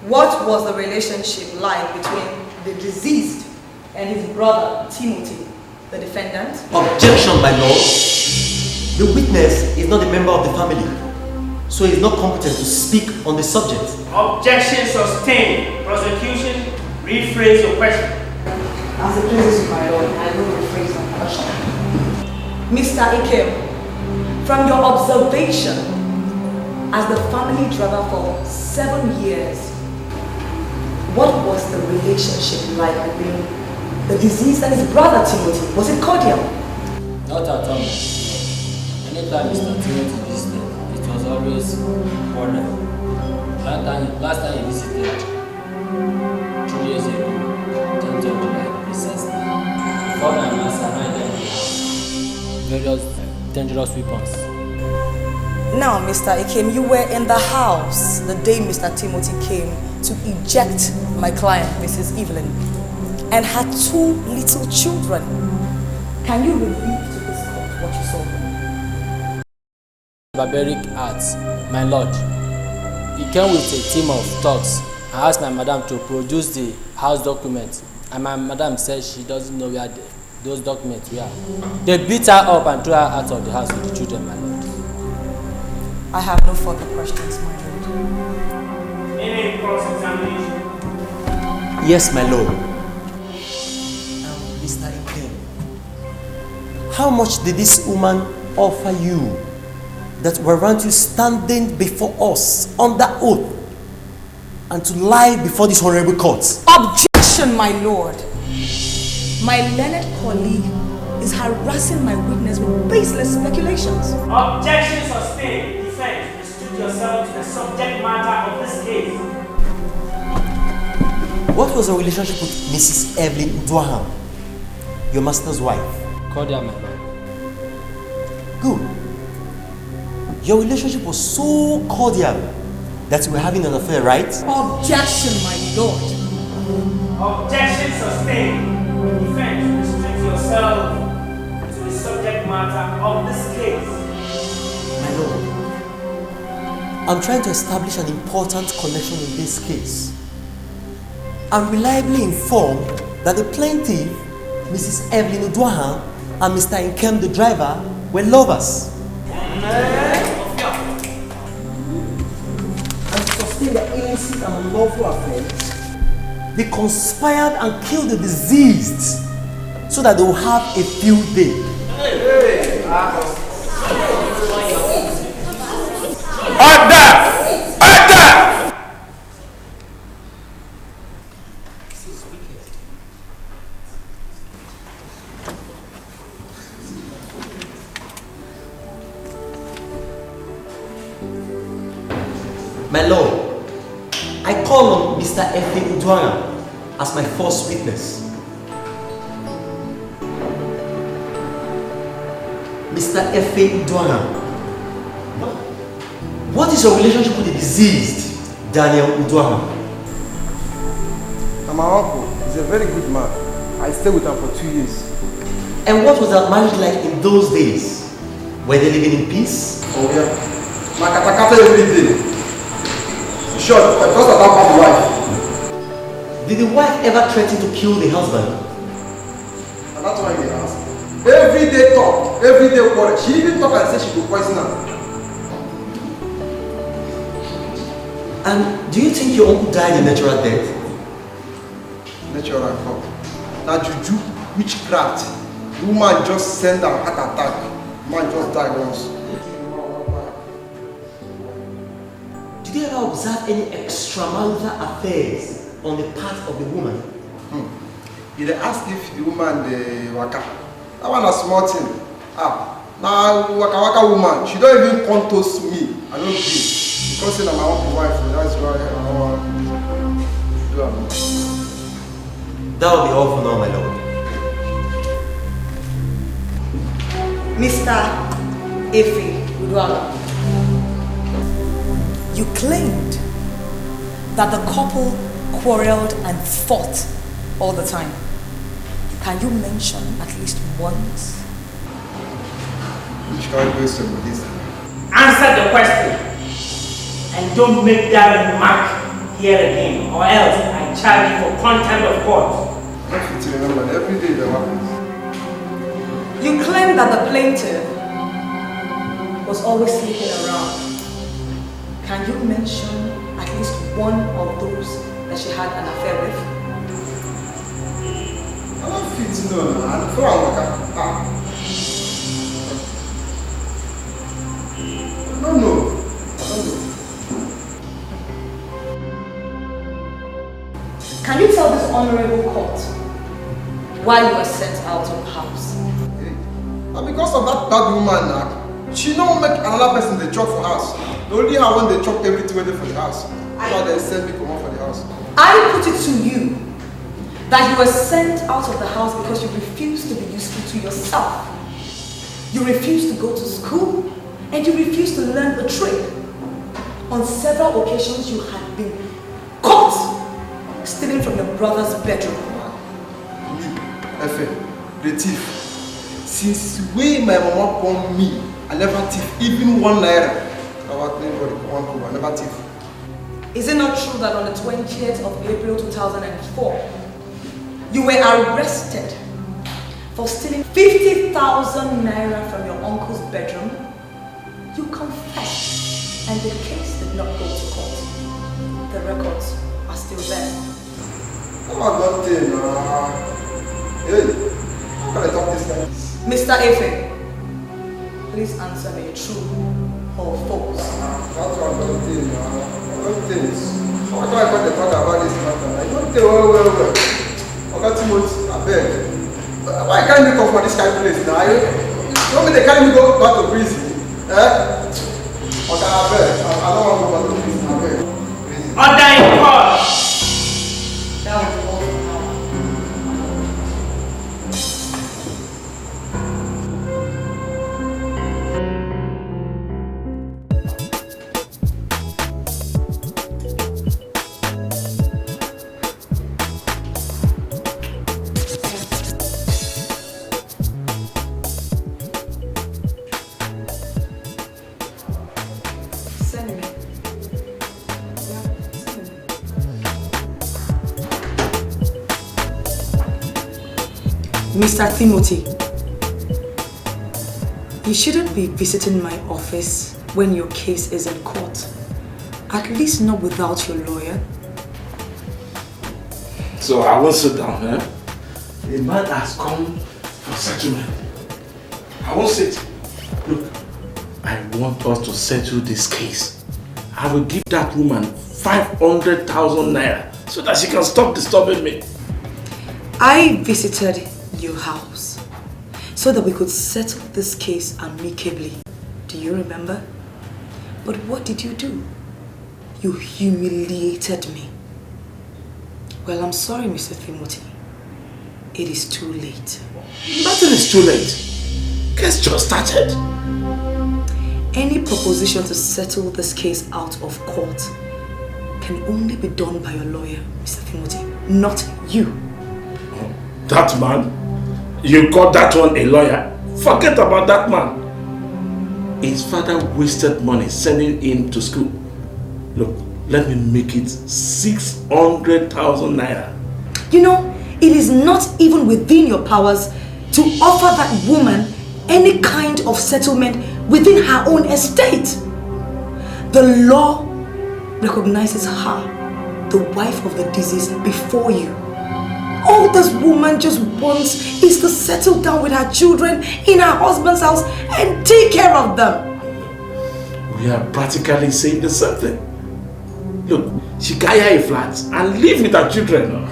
What was the relationship like between the deceased and his brother, Timothy, the defendant? Objection, my lord. The witness is not a member of the family, so he is not competent to speak on the subject. Objection sustained. Prosecution, rephrase your question. As it pleases you, my lord, I will rephrase my question. Mr. Ekeinde, from your observation as the family driver for 7 years, what was the relationship like between the deceased and his brother Timothy? Was it cordial? Not at all. Anytime Mr. Timothy visited, it was always cordial. Last time he visited, 2 years ago, 10th of July, precisely, before my master arrived in the house, various dangerous weapons. Now, Mr. Ekeinde, you were in the house the day Mr. Timothy came to eject my client, Mrs. Evelyn, and had 2 little children. Can you repeat to this court what you saw? Barbaric acts, my lord. He came with a team of thugs and asked my madam to produce the house documents, and my madam said she doesn't know where those documents were. They beat her up and threw her out of the house with the children, my lord. I have no further questions, my lord. Any cross-examination? Yes, my lord. Mr. Ekeinde, how much did this woman offer you that warrant you standing before us under oath and to lie before this honorable court? Objection, my lord. My learned colleague is harassing my witness with baseless speculations. Objection sustained. Defense, restrict yourself to the subject matter of this case. What was your relationship with Mrs. Evelyn Udwaham, your master's wife? Cordial, my lord. Good. Your relationship was so cordial that you were having an affair, right? Objection, my lord. Objection sustained. Defense, restrict yourself to the subject matter of this case. My lord, I'm trying to establish an important connection in this case. I'm reliably informed that the plaintiff, Mrs. Evelyn Udwaham, and Mr. Ekeinde, the driver, were lovers. And to sustain their illicit and unlawful affairs, they conspired and killed the deceased so that they will have a field day. Order! Order! My lord, I call on Mr. F.A. Udwaham as my first witness. Mr. F.A. Udwaham, what is your relationship with the deceased, Daniel Udwaham? My uncle is a very good man. I stayed with him for 2 years. And what was that marriage like in those days? Were they living in peace? Oh yeah. My katakata every day. Short, I just attack my wife. Did the wife ever threaten to kill the husband? And that's why they ask. Every day talk, every day quarrel. She even talk and say she will poison her. And do you think your uncle died a natural death? Natural come. That juju, witchcraft. The woman just send a heart attack. The man just died once. Did you ever observe any extramarital affairs on the part of the woman? He asked if the woman the waka. That one a small thing. Now waka woman, she don't even come to me. I don't give. Because say na my own wife, so that's why I don't want to do it. That will be all for now, my lord. Mr. Efe Udwaham, you claimed that the couple quarreled and fought all the time. Can you mention at least once? Which kind of question is this? Answer the question. And don't make that remark here again, or else I charge you for contempt of court. I have to remember every day that happens. You claim that the plaintiff was always sleeping around. Can you mention at least one of those that she had an affair with? I don't fit to know, man. For Waka. I don't know. Can you tell this honorable court why you were sent out of the house? Because of that bad woman, she don't make another person the chop for house. The only her when they chop everything ready for the house. That's why they send me come out for the house. I put it to you that you were sent out of the house because you refused to be useful to yourself. You refused to go to school and you refused to learn a trade. On several occasions you had been caught stealing from your brother's bedroom. Efe, the thief. Since when my mama born me, I never thief even 1 naira. I never thief. Is it not true that on the 20th of April 2004, you were arrested for stealing 50,000 naira from your uncle's bedroom? You confessed, and the case did not go to court. The records are still there. Hey, how can I talk this guy? Mr. Efe, please answer me true or false. That's what I don't think. How can I talk about this matter? I don't think well. Okay, Timothy, I beg. Why can't you come for this kind of place now? You want me to carry me go back to prison? Okay, I beg. I don't want to go back to prison. I beg. Order in court! That was all for now. Mr. Timothy, you shouldn't be visiting my office when your case is in court. At least not without your lawyer. So I won't sit down, eh? The man has come for settlement. I won't sit. Look, I want us to settle this case. I will give that woman 500,000 naira so that she can stop disturbing me. I visited your house so that we could settle this case amicably. Do you remember? But what did you do? You humiliated me. Well, I'm sorry, Mr. Timothy. It is too late. Nothing is too late. Case just started. Any proposition to settle this case out of court can only be done by your lawyer, Mr. Timothy, not you. That man? You call that one a lawyer? Forget about that man. His father wasted money sending him to school. Look, let me make it 600,000 naira. You know, it is not even within your powers to offer that woman any kind of settlement within her own estate. The law recognizes her, the wife of the deceased, before you. All this woman just wants is to settle down with her children in her husband's house and take care of them. We are practically saying the same thing. Look, she can hire a flat and live with her children.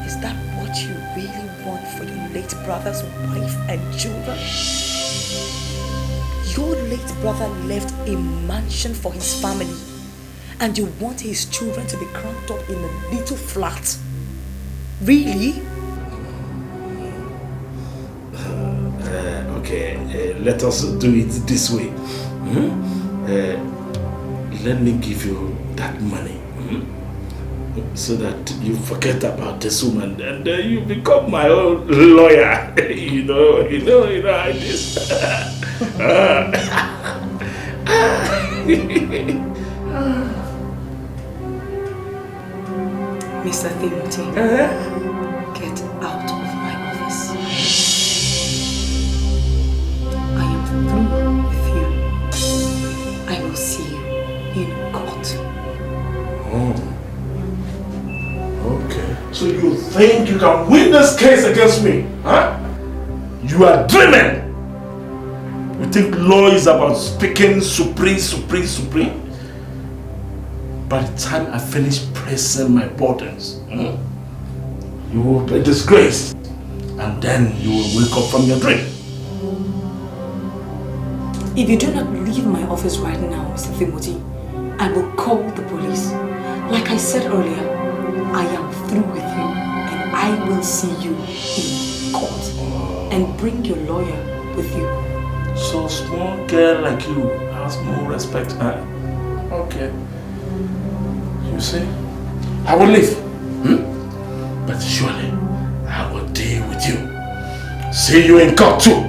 Is that what you really want for your late brother's wife and children? Your late brother left a mansion for his family, and you want his children to be cramped up in a little flat? Really? Okay, let us do it this way. Let me give you that money so that you forget about this woman and you become my own lawyer. you know how it is. Mr. Timothy, get out of my office. So you think you can win this case against me? Huh? You are dreaming. You think law is about speaking supreme. By the time I finish pressing my buttons, you will be disgraced. And then you will wake up from your dream. If you do not leave my office right now, Mr. Timothy, I will call the police. Like I said earlier, I am through with you and I will see you in court and bring your lawyer with you. So small girl like you has more respect, huh? Okay. You see, I will leave. But surely I will deal with you. See you in court too.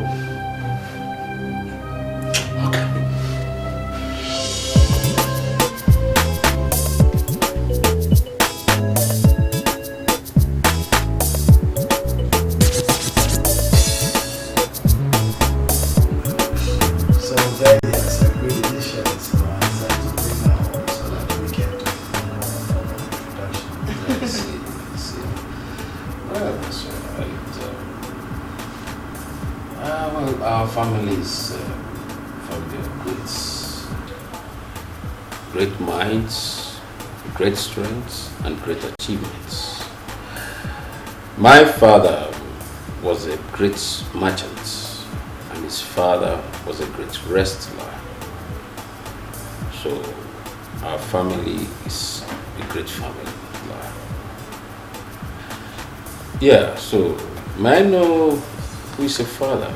Great strengths and great achievements. My father was a great merchant and his father was a great wrestler. So our family is a great family. Yeah, so may I know who is your father?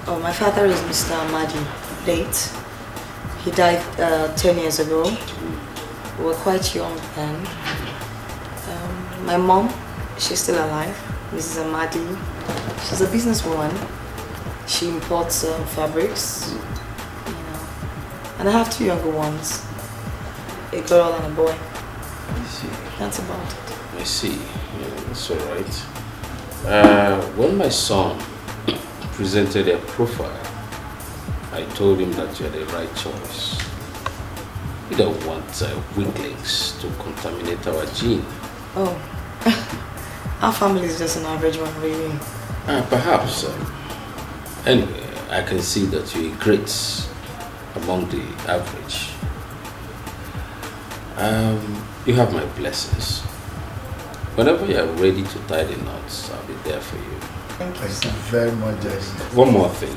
Oh, my father is Mr. Amadi, late. He died 10 years ago. We were quite young then. My mom, she's still alive, Mrs. Amadi. She's a businesswoman. She imports fabrics, And I have 2 younger ones, a girl and a boy. I see. That's about it. I see. Yeah, that's all right. When my son presented a profile, I told him that you had the right choice. We don't want weaklings to contaminate our gene. Oh, our family is just an average one, really. Perhaps. Anyway, I can see that you're great among the average. You have my blessings. Whenever you are ready to tie the knots, I'll be there for you. Thank you very much, Daddy. One more thing.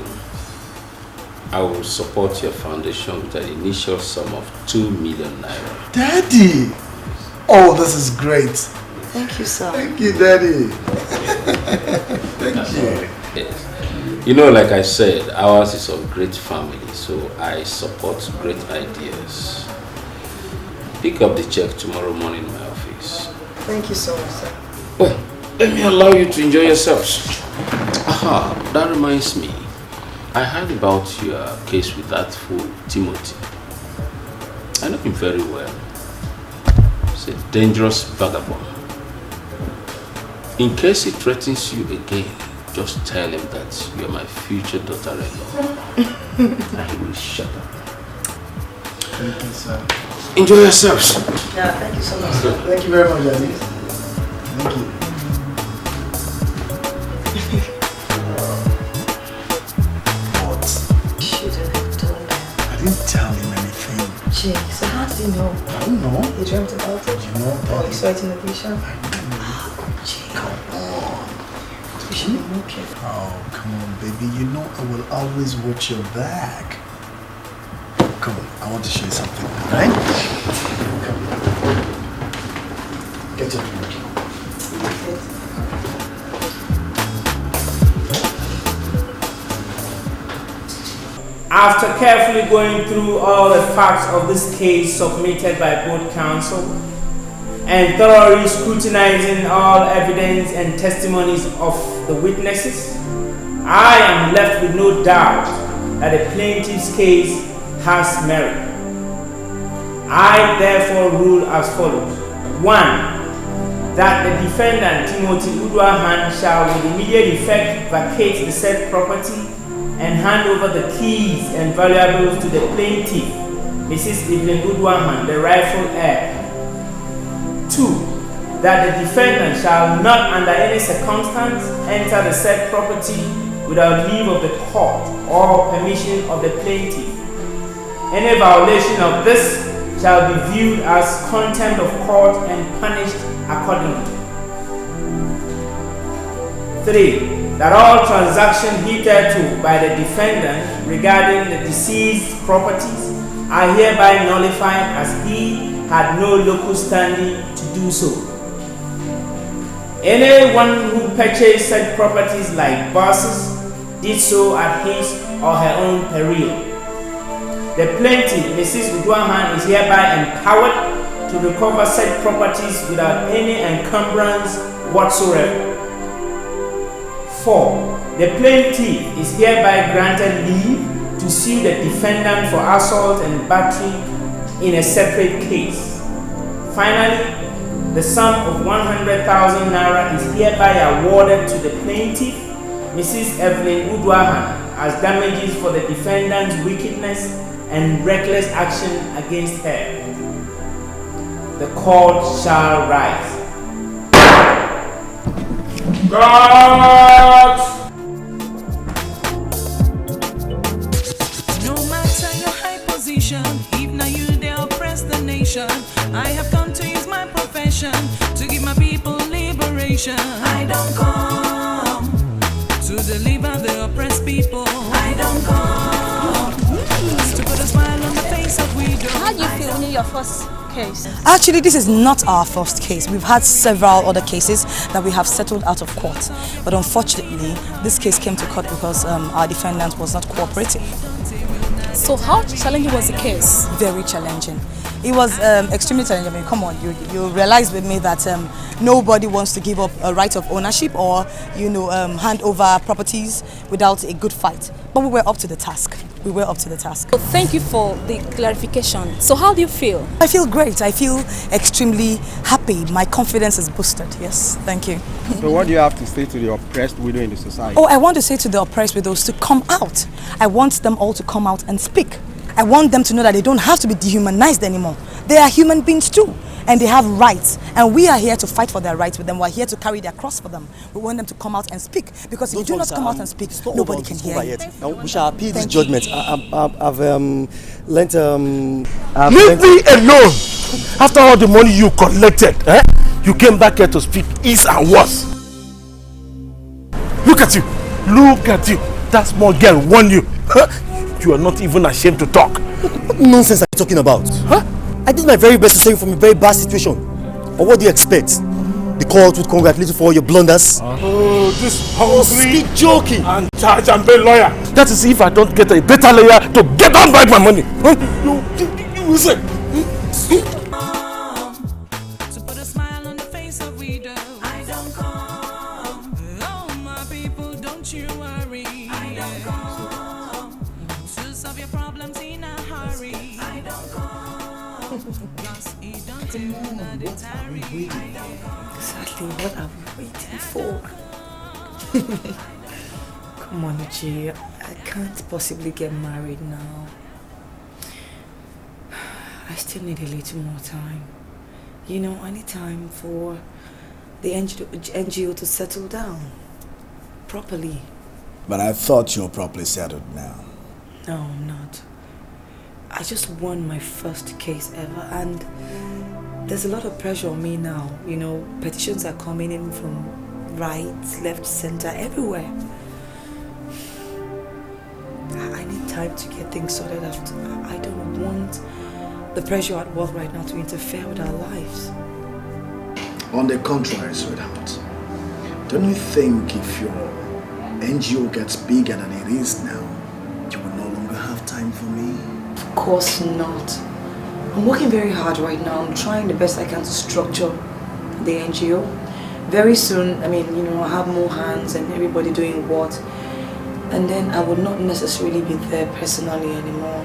I will support your foundation with an initial sum of 2 million naira. Daddy! Oh, this is great. Thank you, sir. Thank you, Daddy. Thank you. Yes. You know, like I said, ours is a great family, so I support great ideas. Pick up the check tomorrow morning in my office. Thank you so much, sir. Well, let me allow you to enjoy yourselves. Aha, that reminds me. I heard about your case with that fool, Timothy. I know him very well. He's a dangerous vagabond. In case he threatens you again, just tell him that you're my future daughter-in-law. And he will shut up. Thank you, sir. Enjoy yourselves. Yeah, thank you so much, sir. Thank you very much, Daddy. Thank you. I didn't tell him anything. Gee, so how did he know? I don't know. He dreamt about it? You know, Or he saw it in the vision? I don't know. Gee, come on. We should be more careful. Oh, come on, baby. You know I will always watch your back. Come on, I want to show you something, right? Come on. Get your drink. After carefully going through all the facts of this case submitted by both counsel and thoroughly scrutinizing all evidence and testimonies of the witnesses, I am left with no doubt that the plaintiff's case has merit. I therefore rule as follows. 1. That the defendant Timothy Uduahan shall with immediate effect vacate the said property and hand over the keys and valuables to the plaintiff, Mrs. Evelyn Uduahan, the rightful heir. 2. that the defendant shall not under any circumstance enter the said property without leave of the court or permission of the plaintiff. Any violation of this shall be viewed as contempt of court and punished accordingly. 3. That all transactions hitherto by the defendant regarding the deceased's properties are hereby nullified as he had no local standing to do so. Anyone who purchased said properties like buses did so at his or her own peril. The plaintiff, Mrs. Uduahan, is hereby empowered to recover said properties without any encumbrance whatsoever. 4. The plaintiff is hereby granted leave to sue the defendant for assault and battery in a separate case. Finally, the sum of 100,000 naira is hereby awarded to the plaintiff, Mrs. Evelyn Uduahan, as damages for the defendant's wickedness and reckless action against her. The court shall rise. God! No matter your high position, if now you they oppress the nation, I have come to use my profession to give my people liberation. I don't come to deliver the oppressed people. I don't come to put a smile on the face of widows. How do you feel when you're your first case? Actually, this is not our first case. We've had several other cases that we have settled out of court. But unfortunately, this case came to court because our defendant was not cooperative. So how challenging was the case? Very challenging. It was extremely challenging. I mean, come on, you realize with me that nobody wants to give up a right of ownership or, hand over properties without a good fight. But we were up to the task. We were up to the task. So thank you for the clarification. So how do you feel? I feel great. I feel extremely happy. My confidence is boosted. Yes, thank you. So what do you have to say to the oppressed widow in the society? Oh, I want to say to the oppressed widows to come out. I want them all to come out and speak. I want them to know that they don't have to be dehumanized anymore. They are human beings too. And they have rights. And we are here to fight for their rights with them. We are here to carry their cross for them. We want them to come out and speak. Because if you do not come out and speak, nobody can hear you. Now, we shall appeal this judgment. I've lent... Leave me alone! After all the money you collected, you came back here to speak is and was. Look at you! Look at you! That small girl warned you. You are not even ashamed to talk. What nonsense are you talking about? Huh? I did my very best to save you from a very bad situation. But what do you expect? The court would congratulate you for all your blunders? Oh, this hungry keep joking and charge and pay lawyer. That is if I don't get a better lawyer to get on back my money. You will say. To put a smile on the face of widows. I don't come. Oh, my people, don't you worry. I don't come to solve your problems in a hurry. I don't come. Exactly, what are we waiting for? Come on, G. I can't possibly get married now. I still need a little more time. I need time for the NGO to settle down properly. But I thought you were properly settled now. No, I'm not. I just won my first case ever, and there's a lot of pressure on me now. Petitions are coming in from right, left, center, everywhere. I need time to get things sorted out. I don't want the pressure at work right now to interfere with our lives. On the contrary, sweetheart, don't you think if your NGO gets bigger than it is now, you will no longer have time for me? Of course not. I'm working very hard right now. I'm trying the best I can to structure the NGO. Very soon, I'll have more hands and everybody doing what. And then I would not necessarily be there personally anymore.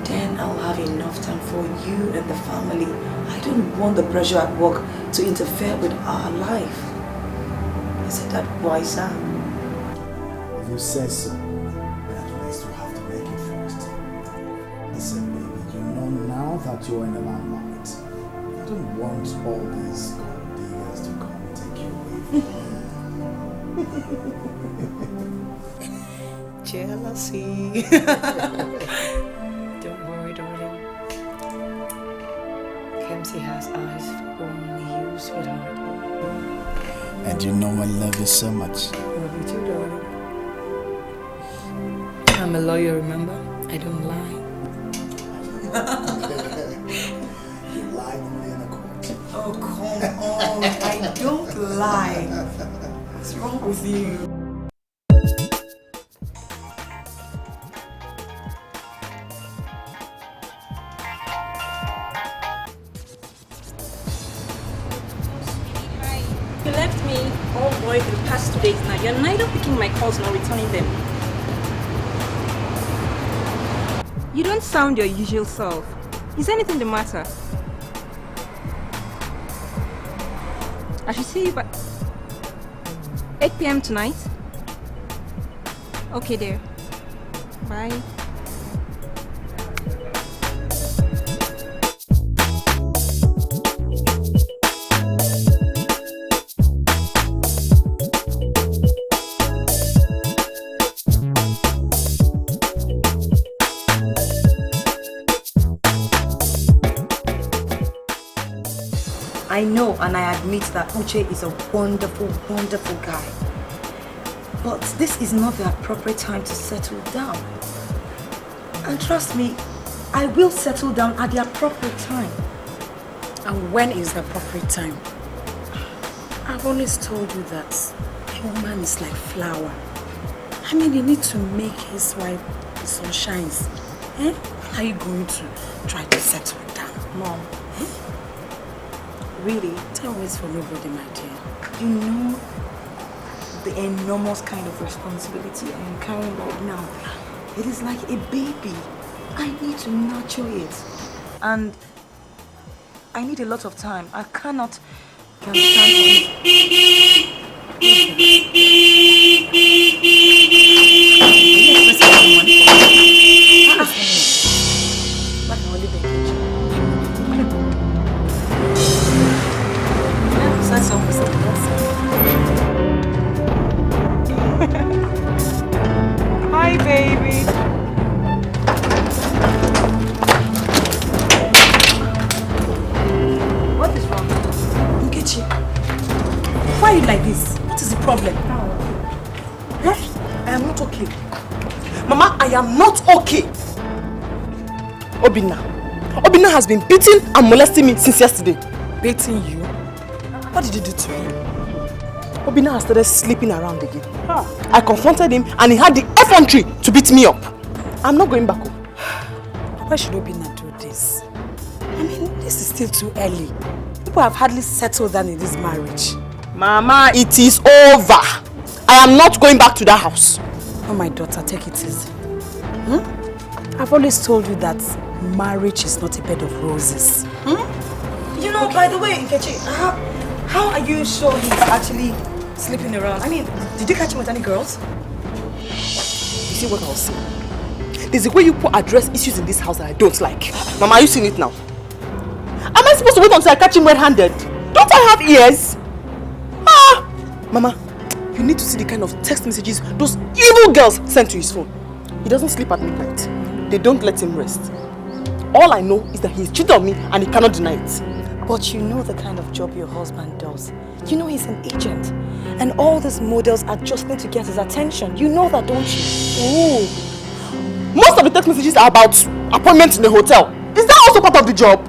Then I'll have enough time for you and the family. I don't want the pressure at work to interfere with our life. Isn't that wiser? If you say so, then at least you have to make it first. Listen, baby, now that you're in the limelight, I don't want all this gold. Jealousy. Don't worry, darling. Kempsey has eyes for only you, sweetheart. And you know I love you so much. Love you too, darling. I'm a lawyer, remember? I don't lie. You lie only in a court. Oh, come on. I don't lie. What's wrong with you? You left me all boy for the past 2 days now. You're neither picking my calls nor returning them. You don't sound your usual self. Is anything the matter? I should see you by 8 p.m. tonight. Okay, dear. Bye. I know and I admit that Uche is a wonderful, wonderful guy. But this is not the appropriate time to settle down. And trust me, I will settle down at the appropriate time. And when is the appropriate time? I've always told you that a woman is like flower. I mean, you need to make his wife the sunshines. Eh? When are you going to try to settle down? Mom, really? Tell me it's for nobody, my dear. You know the enormous kind of responsibility I am carrying right now. It is like a baby. I need to nurture it. And I need a lot of time. I cannot stand on it. Hi, baby. What is wrong? Nkechi, why are you like this? What is the problem? Huh? I am not okay. Mama, I am not okay. Obinna has been beating and molesting me since yesterday. Beating you? What did you do to him? Obinna has started sleeping around again. I confronted him and he had the effrontery to beat me up. I'm not going back home. Why should Obinna do this? I mean, this is still too early. People have hardly settled down in this marriage. Mama, it is over. I am not going back to that house. Oh, my daughter, take it easy. I've always told you that marriage is not a bed of roses. You know, by the way, Nkechi, how are you sure he's actually sleeping around? I mean, did you catch him with any girls? You see what I was saying? There's a way you put address issues in this house that I don't like. Mama, are you seeing it now? Am I supposed to wait until I catch him red-handed? Don't I have ears? Mama, you need to see the kind of text messages those evil girls send to his phone. He doesn't sleep at midnight. They don't let him rest. All I know is that he's cheated on me and he cannot deny it. But you know the kind of job your husband does. You know he's an agent. And all these models are just need to get his attention. You know that, don't you? Oh. Most of the text messages are about appointments in the hotel. Is that also part of the job?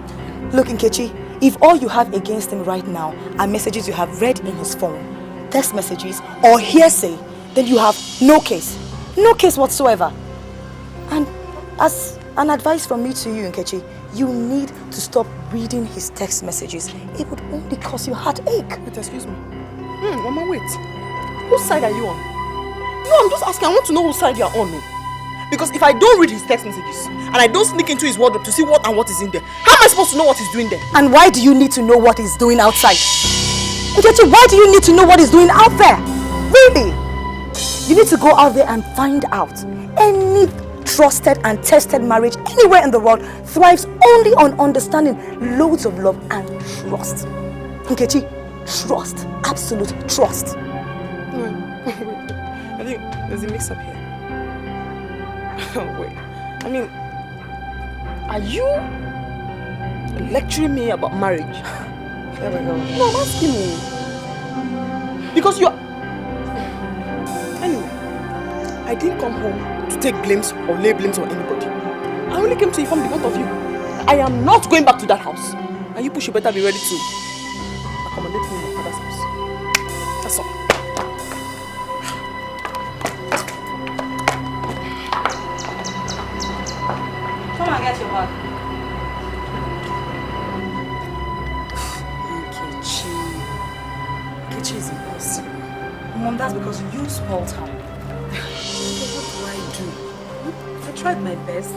Look, Nkechi, if all you have against him right now are messages you have read in his phone, text messages or hearsay, then you have no case. No case whatsoever. And as an advice from me to you, Nkechi, you need to stop reading his text messages. It would only cause you heartache. Wait, excuse me. Mama, wait. Whose side are you on? No, I'm just asking. I want to know whose side you are on. Because if I don't read his text messages and I don't sneak into his wardrobe to see what and what is in there, how am I supposed to know what he's doing there? And why do you need to know what he's doing outside? Nkechi, why do you need to know what he's doing out there? Really? You need to go out there and find out. Any trusted and tested marriage anywhere in the world thrives only on understanding, loads of love and trust. Nkechi, trust. Absolute trust. I think there's a mix-up here. Wait. I mean, are you lecturing me about marriage? There we go. No, I'm asking you. Because you're... Anyway, I didn't come home to take blames or lay blames on anybody. I only came to inform the both of you. I am not going back to that house. And you push, you better be ready to accommodate me in my father's house. That's all. Come and get your bag. Nkechi is impossible. Mom, that's because you spoiled her. What do I do? I tried my best.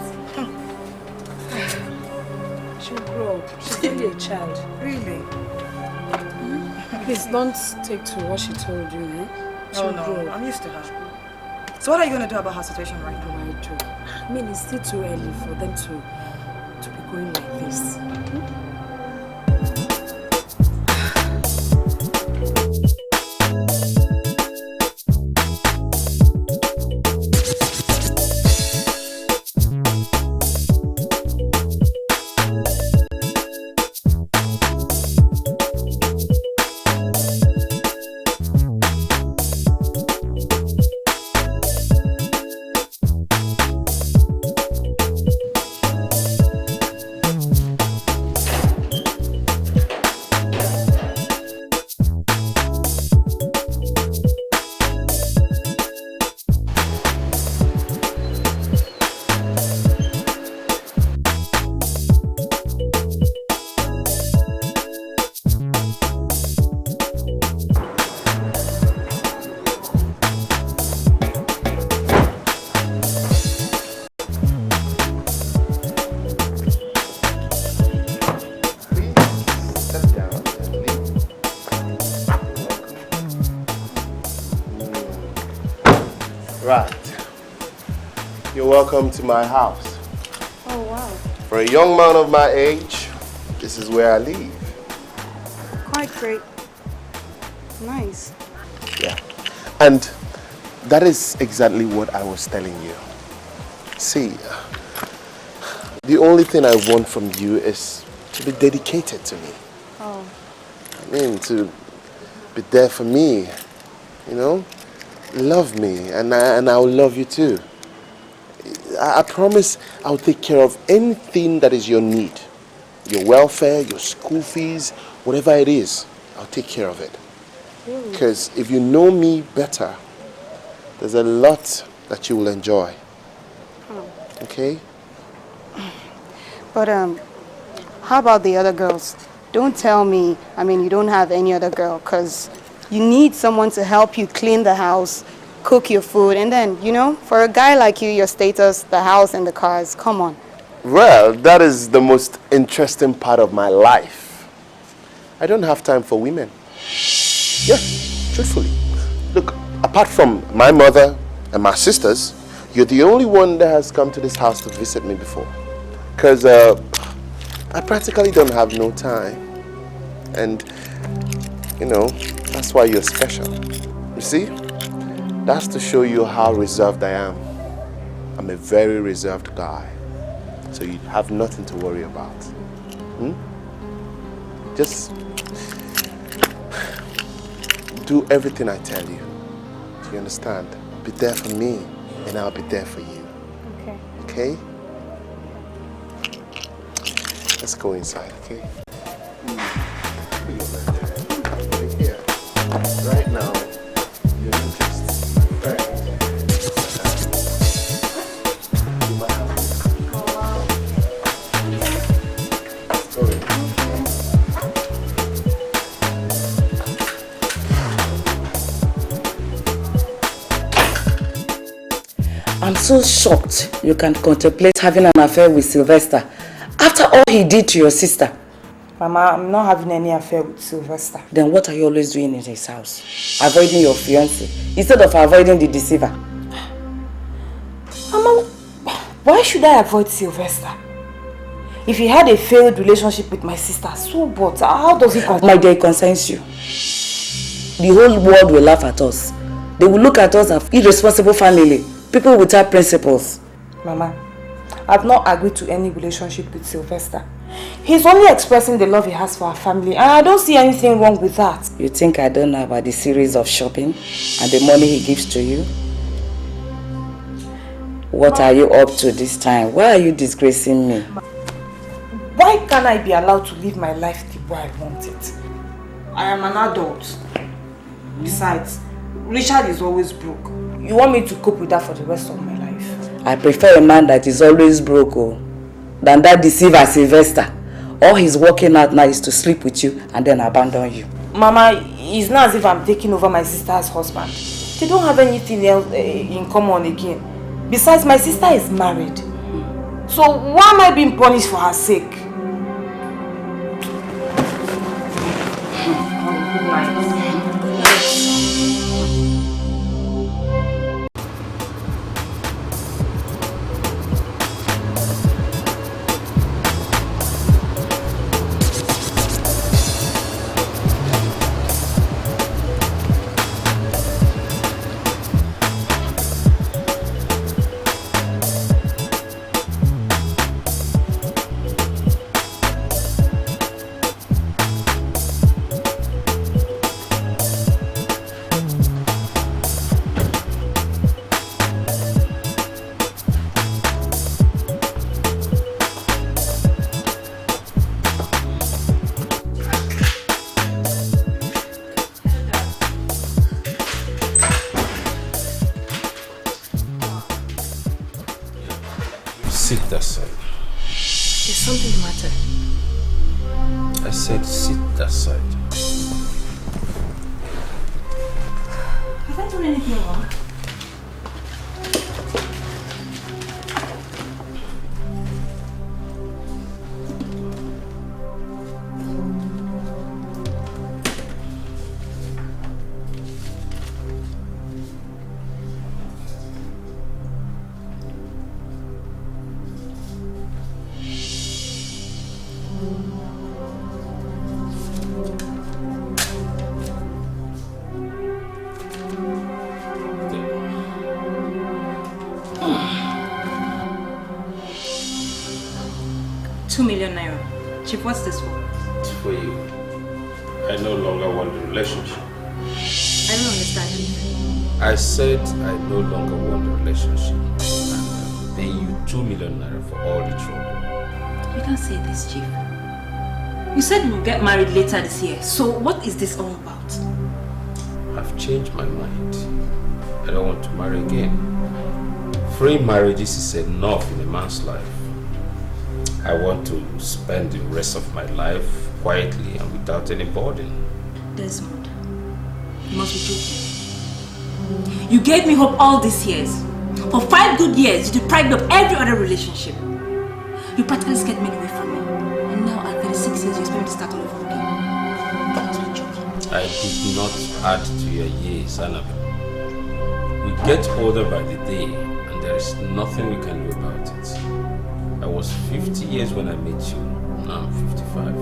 She'll grow up. She's only a child. Really? Please don't take to what she told you, eh? She'll grow up. I'm used to her. So what are you going to do about her situation right now? I mean, it's still too early for them to be going like this. Welcome to my house. Oh, wow. For a young man of my age, this is where I live. Quite great. Nice. Yeah. And that is exactly what I was telling you. See, the only thing I want from you is to be dedicated to me. Oh. I mean, to be there for me, you know? Love me, and I'll love you too. I promise I'll take care of anything that is your need. Your welfare, your school fees, whatever it is, I'll take care of it. Because if you know me better, there's a lot that you will enjoy. Oh. Okay? But how about the other girls? Don't tell me, you don't have any other girl, because you need someone to help you clean the house, cook your food, and then, for a guy like you, your status, the house and the cars, come on. Well, that is the most interesting part of my life. I don't have time for women. Yeah, truthfully. Look, apart from my mother and my sisters, you're the only one that has come to this house to visit me before. Because I practically don't have no time. And, that's why you're special. You see? That's to show you how reserved I am. I'm a very reserved guy. So you have nothing to worry about. Just do everything I tell you. Do you understand? Be there for me, and I'll be there for you. Okay. Okay? Let's go inside, okay? Right now, you're not just right. You might have to. Oh, wow. Let's go in. I'm so shocked you can contemplate having an affair with Sylvester after all he did to your sister. Mama, I'm not having any affair with Sylvester. Then what are you always doing in his house? Avoiding your fiancé instead of avoiding the deceiver. Mama, why should I avoid Sylvester? If he had a failed relationship with my sister, so what? How does it concern? My dear, it concerns you. The whole world will laugh at us. They will look at us as irresponsible family, people without principles. Mama, I've not agreed to any relationship with Sylvester. He's only expressing the love he has for our family, and I don't see anything wrong with that. You think I don't know about the series of shopping and the money he gives to you? What are you up to this time? Why are you disgracing me? Why can't I be allowed to live my life the way I want it? I am an adult. Besides, Richard is always broke. You want me to cope with that for the rest of my life? I prefer a man that is always broke than that deceiver Sylvester. All he's working out now is to sleep with you and then abandon you. Mama, it's not as if I'm taking over my sister's husband. They don't have anything else in common again. Besides, my sister is married. So why am I being punished for her sake? Good night. Sit that side. Is something the matter? I said sit that side. Have I done anything wrong? Chief, what's this for? It's for you. I no longer want the relationship. I don't understand, Chief. I said I no longer want the relationship. And I'm paying you 2 million naira for all the trouble. You can't say this, Chief. You said we'll get married later this year. So what is this all about? I've changed my mind. I don't want to marry again. Free marriages is enough in a man's life. I want to spend the rest of my life quietly and without any burden. Desmond, you must be joking. You gave me hope all these years. For 5 good years, you deprived me of every other relationship. You practically scared me away from me. And now at 36 years, you expect me to start all over again. You must be joking. I did not add to your years, Annabelle. We get older by the day, and there is nothing we can do about it. I was 50 years when I met you. Now I'm 55.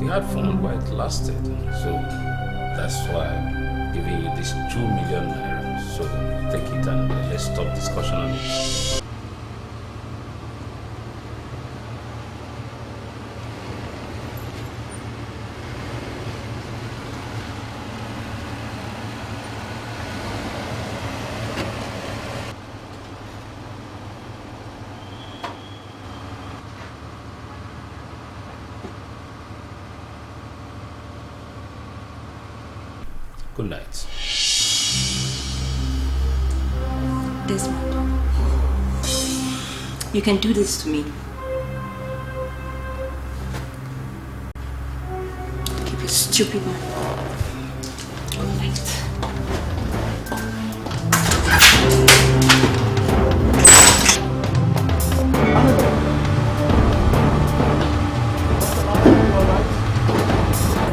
We had fun while it lasted. So that's why I'm giving you this 2 million naira. So take it and let's stop discussion on it. Good night. Desmond, you can do this to me. Keep your stupid mind. Good night.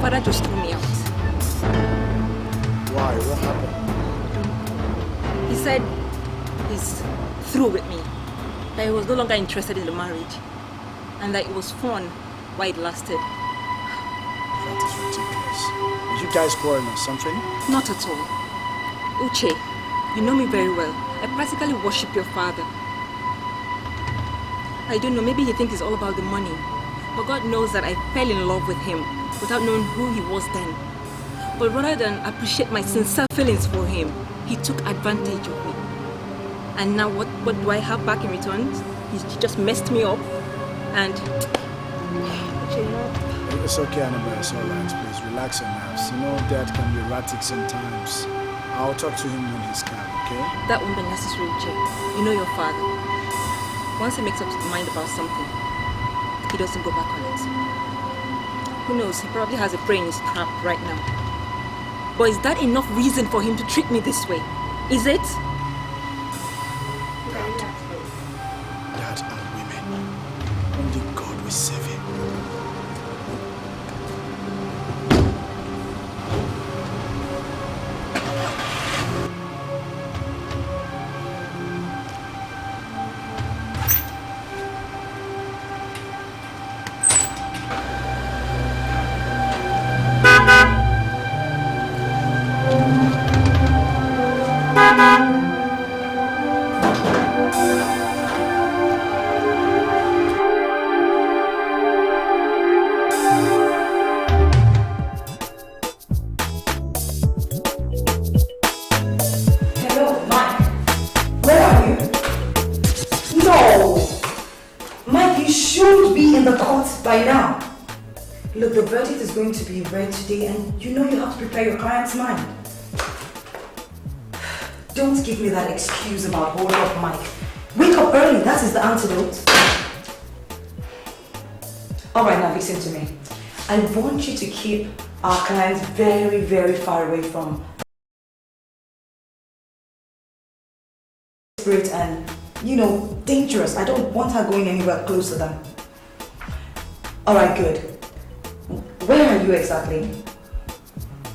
Father just threw me out. Why? What happened? He said he's through with me. That he was no longer interested in the marriage. And that it was fun while it lasted. That is ridiculous. Did you guys quarrel or something? Not at all. Uche, you know me very well. I practically worship your father. I don't know, maybe he thinks it's all about the money. But God knows that I fell in love with him without knowing who he was then. But rather than appreciate my sincere feelings for him, he took advantage of me. And now what do I have back in return? He just messed me up. And... It's okay, Annabelle. It's alright. Please relax your nerves. You know, Dad can be erratic sometimes. I'll talk to him when he's calm, okay? That won't be necessary, Uche. You know your father. Once he makes up his mind about something, he doesn't go back on it. Who knows, he probably has a prey in his trap right now. But is that enough reason for him to treat me this way? Is it? Dad and women. Only God will save him. Look, the verdict is going to be read today and you know you have to prepare your client's mind. Don't give me that excuse about hold up, Mike. Wake up early, that is the antidote. Alright, now listen to me. I want you to keep our clients very, very far away from spirit and, you know, dangerous. I don't want her going anywhere close to them. Alright, good. Where are you exactly?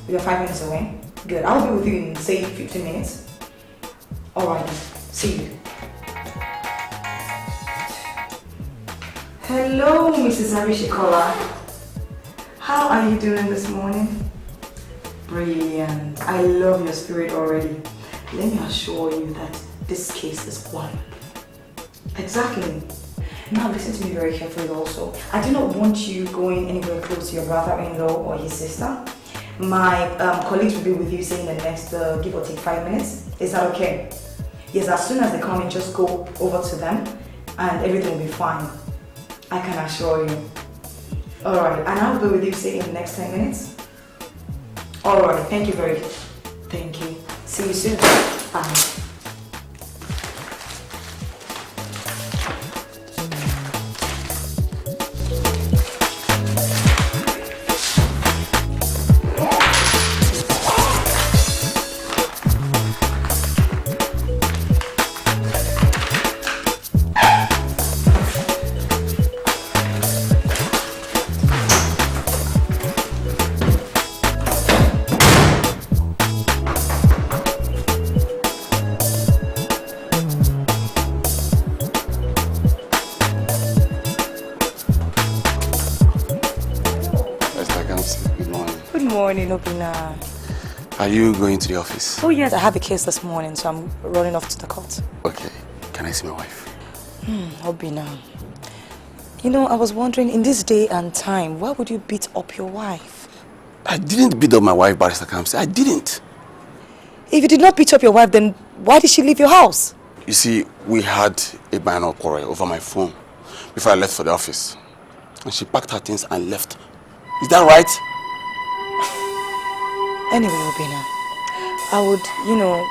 You're 5 minutes away? Good. I'll be with you in, say, 15 minutes. Alright, see you. Hello, Mrs. Arishikola. How are you doing this morning? Brilliant. I love your spirit already. Let me assure you that this case is won. Exactly. Now listen to me very carefully also. I do not want you going anywhere close to your brother-in-law or his sister. My colleagues will be with you say in the next give or take 5 minutes. Is that okay? Yes, as soon as they come in, just go over to them and everything will be fine. I can assure you. Alright, and I'll be with you say in the next 10 minutes. Alright, thank you very much. Thank you. See you soon. Bye. Are you going to the office? Oh yes, I have a case this morning, so I'm running off to the court. Okay. Can I see my wife? Obina. You know, I was wondering, in this day and time, why would you beat up your wife? I didn't beat up my wife, Barrister Kamsi. I didn't. If you did not beat up your wife, then why did she leave your house? You see, we had a minor quarrel over my phone before I left for the office. And she packed her things and left. Is that right? Anyway, Obina, I would,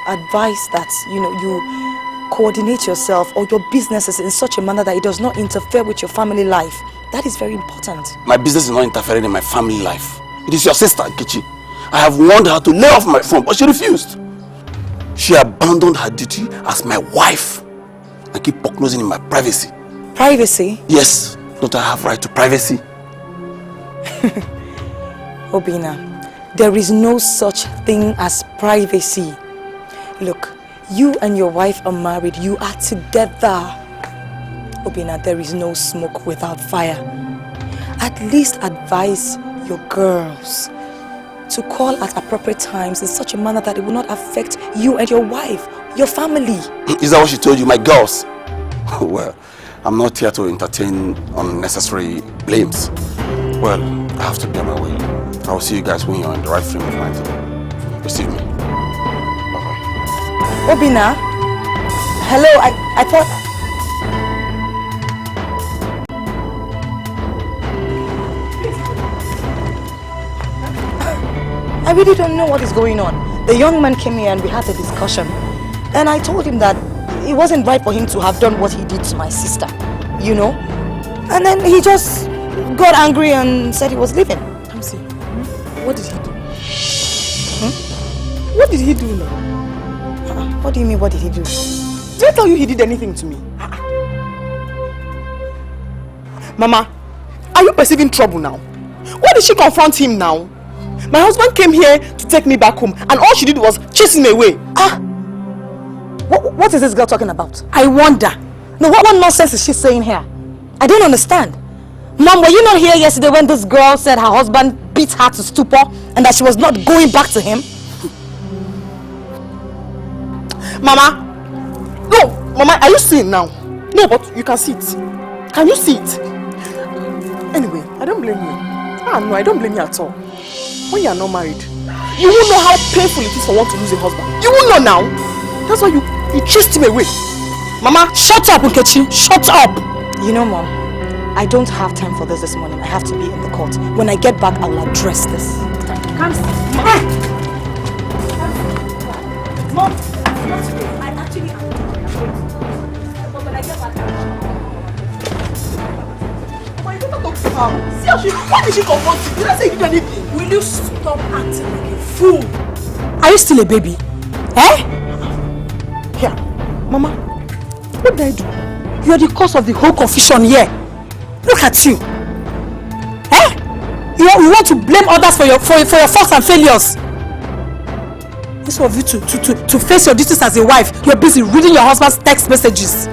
advise that, you coordinate yourself or your businesses in such a manner that it does not interfere with your family life. That is very important. My business is not interfering in my family life. It is your sister, Nkechi. I have warned her to lay off my phone, but she refused. She abandoned her duty as my wife and keep poke-nosing in my privacy. Privacy? Yes. Don't I have right to privacy? Obina, there is no such thing as privacy. Look, you and your wife are married. You are together. Obina, there is no smoke without fire. At least advise your girls. to call at appropriate times in such a manner that it will not affect you and your wife, your family. Is that what she told you, my girls? Well, I'm not here to entertain unnecessary blames. Well, I have to be on my way. I will see you guys when you're in the right frame of mind to receive me. Bye-bye. Obina? Hello, I thought... I really don't know what is going on. The young man came here and we had a discussion. And I told him that it wasn't right for him to have done what he did to my sister, you know? And then he just got angry and said he was leaving. Kamsi, what did he do? What did he do now? What do you mean, what did he do? Did I tell you he did anything to me? Mama, are you perceiving trouble now? Why did she confront him now? My husband came here to take me back home and all she did was chase him away. What is this girl talking about? I wonder. No, what nonsense is she saying here? I don't understand. Mom, were you not here yesterday when this girl said her husband beat her to stupor and that she was not going back to him? Mama! No! Mama, are you seeing now? No, but you can see it. Can you see it? Anyway, I don't blame you. No, I don't blame you at all. When you are not married, you won't know how painful it is for one to lose a husband. You won't know now. That's why you chased him away. Mama, shut up, Nkechi. Shut up. You know, Mom, I don't have time for this morning. I have to be in the court. When I get back, I will address this. Come, Mom. Mom, not today. I actually am. But when I get back, Mama, you don't talk to her. See how she... Why did she confront you? Did I say you did anything? Will you stop acting like a fool? Are you still a baby? Eh? Here, Mama, what did I do? You are the cause of the whole confusion here. Look at you. Eh? You want to blame others for your faults and failures. Instead of you to face your duties as a wife, you're busy reading your husband's text messages.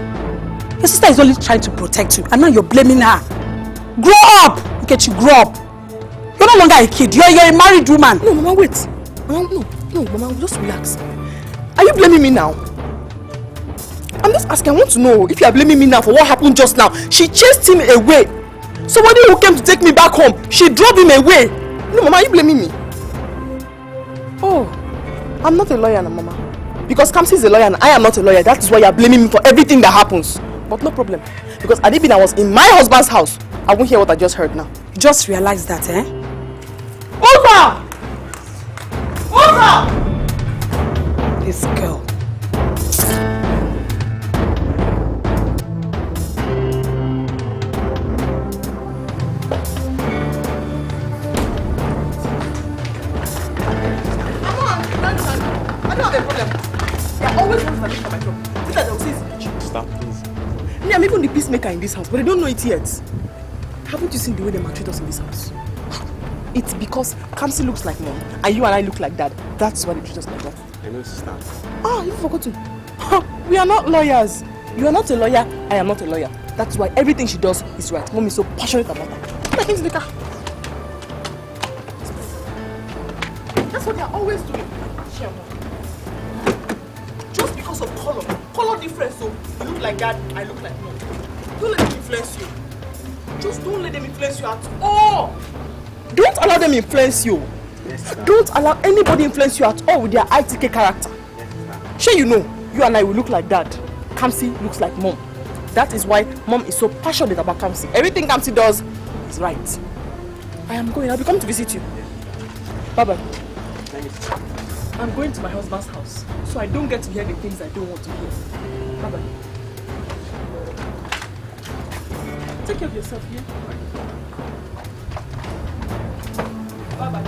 Your sister is only trying to protect you, and now you're blaming her. Grow up! Nkechi, grow up. You're no longer a kid. You're a married woman. No, Mama, wait. Mama, no, Mama, just relax. Are you blaming me now? I'm just asking. I want to know if you are blaming me now for what happened just now. She chased him away. Somebody who came to take me back home, she drove him away. No, Mama, are you blaming me? Oh, I'm not a lawyer now, Mama. Because Kamsi is a lawyer and I am not a lawyer. That is why you are blaming me for everything that happens. But no problem. Because had it been I was in my husband's house, I won't hear what I just heard now. You just realized that, eh? Over! Over! This girl. I'm even the peacemaker in this house, but they don't know it yet. Haven't you seen the way they maltreat us in this house? It's because Kamsi looks like mom, and you and I look like dad. That's why they treat us like that. I know, sister. You forgot to. We are not lawyers. You are not a lawyer, I am not a lawyer. That's why everything she does is right. Mom is so passionate about that. Like into the car. That's what they are always doing. Just because of color. Color difference, so you look like dad, I look like mom. Don't let them influence you. Just don't let them influence you at all. Don't allow them influence you. Yes, don't allow anybody influence you at all with their ITK character. Yes, sure, you know, you and I will look like dad. Kamsi looks like mom. That is why mom is so passionate about Kamsi. Everything Kamsi does is right. I am going. I'll be coming to visit you. Bye-bye. I'm going to my husband's house, so I don't get to hear the things I don't want to hear. Bye-bye. Take care of yourself here. Bye-bye.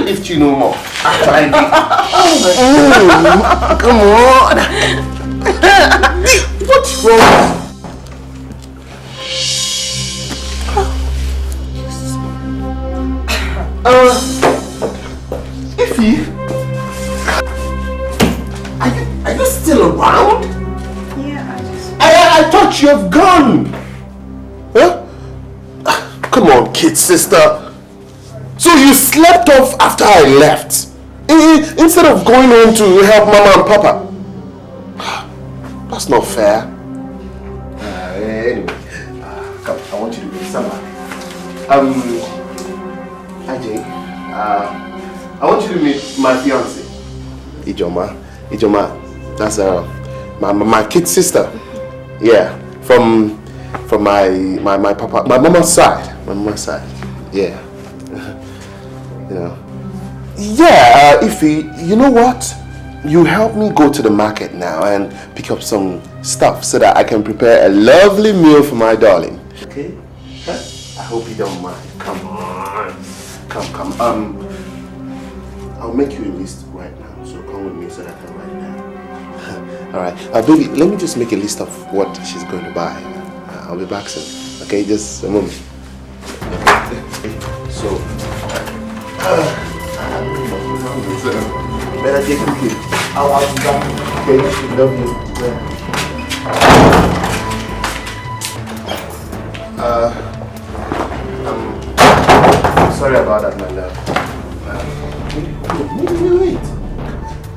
lift you no more. After I did. Come on. What's wrong? Ify, are you still around? Yeah, I thought you have gone. Huh? Come on, kid sister. So you slept off after I left, instead of going home to help Mama and Papa. That's not fair. Anyway, come, I want you to meet Sama. Ajay, I want you to meet my fiance, Ijoma. That's my kid sister. Yeah, from my papa, my mama's side. Yeah. You know. Yeah, Ify, you know what? You help me go to the market now and pick up some stuff so that I can prepare a lovely meal for my darling. Okay? Huh? I hope you don't mind. Come on. Come. I'll make you a list right now, so come with me so that I can write it down. Alright, baby, let me just make a list of what she's going to buy. I'll be back soon. Okay, just a moment. So, better take him here. I'll be back. Okay, love you. I'm sorry about that, my love. Wait.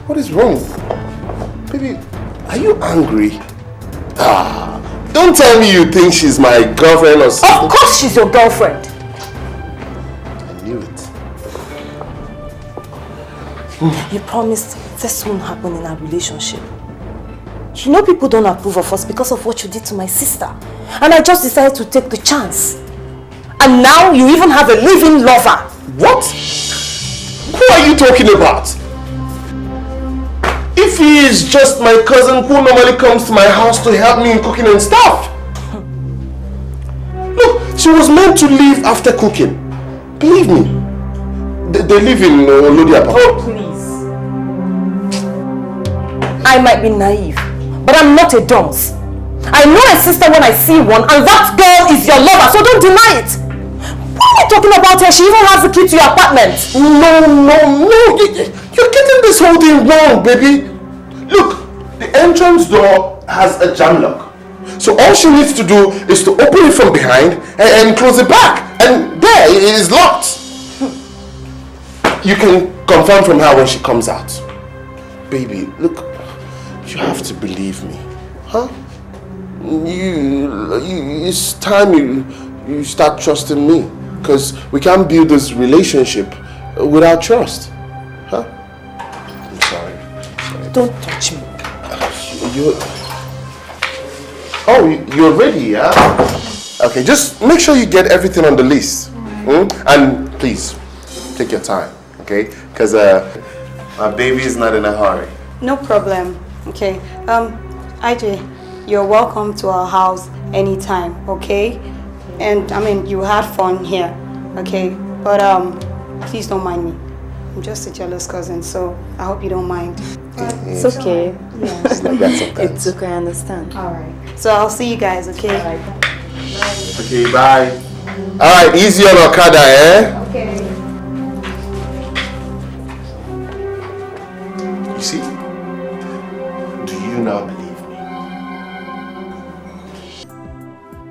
What is wrong? Baby, are you angry? Don't tell me you think she's my girlfriend or something. Of course she's your girlfriend. I knew it. You promised this won't happen in our relationship. You know people don't approve of us because of what you did to my sister. And I just decided to take the chance. And now you even have a living lover. What? Who are you talking about? If he is just my cousin who normally comes to my house to help me in cooking and stuff. Look, she was meant to leave after cooking. Believe me. They live in Olodia. Oh, please. I might be naive, but I'm not a dunce. I know a sister when I see one, and that girl is your lover, so don't deny it. Why are you talking about her? She even has the key to your apartment. No. You're getting this whole thing wrong, baby. Look, the entrance door has a jam lock. So all she needs to do is to open it from behind and close it back. And there, it is locked. You can confirm from her when she comes out. Baby, look, you have to believe me. Huh? It's time you start trusting me. Because we can't build this relationship without trust. Huh? I'm sorry. Don't touch me. You're ready, yeah? Okay, just make sure you get everything on the list. And please, take your time, okay? Because my baby is not in a hurry. No problem. Okay. IJ, you're welcome to our house anytime, okay? And I mean, you had fun here, okay? But please don't mind me. I'm just a jealous cousin, so I hope you don't mind. It's okay. Yeah. It's okay, I understand. Alright. So I'll see you guys, okay? Okay, bye. Alright, easy on Okada, eh? Okay. You see? Do you now believe me?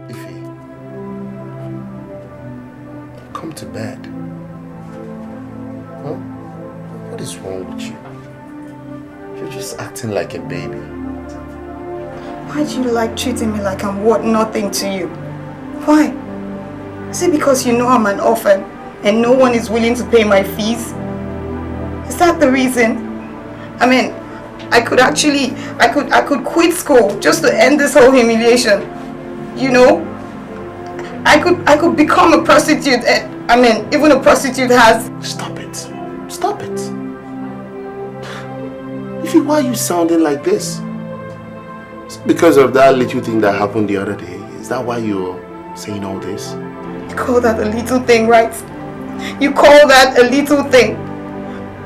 Ify, come to bed. Huh? What is wrong with you? You're just acting like a baby. Why do you like treating me like I'm worth nothing to you? Why? Is it because you know I'm an orphan and no one is willing to pay my fees? Is that the reason? I mean, I could quit school just to end this whole humiliation. You know? I could become a prostitute and, I mean, even a prostitute has... Stop it. Stop it. Ify, why are you sounding like this? Is it because of that little thing that happened the other day? Is that why you're saying all this? You call that a little thing, right? You call that a little thing?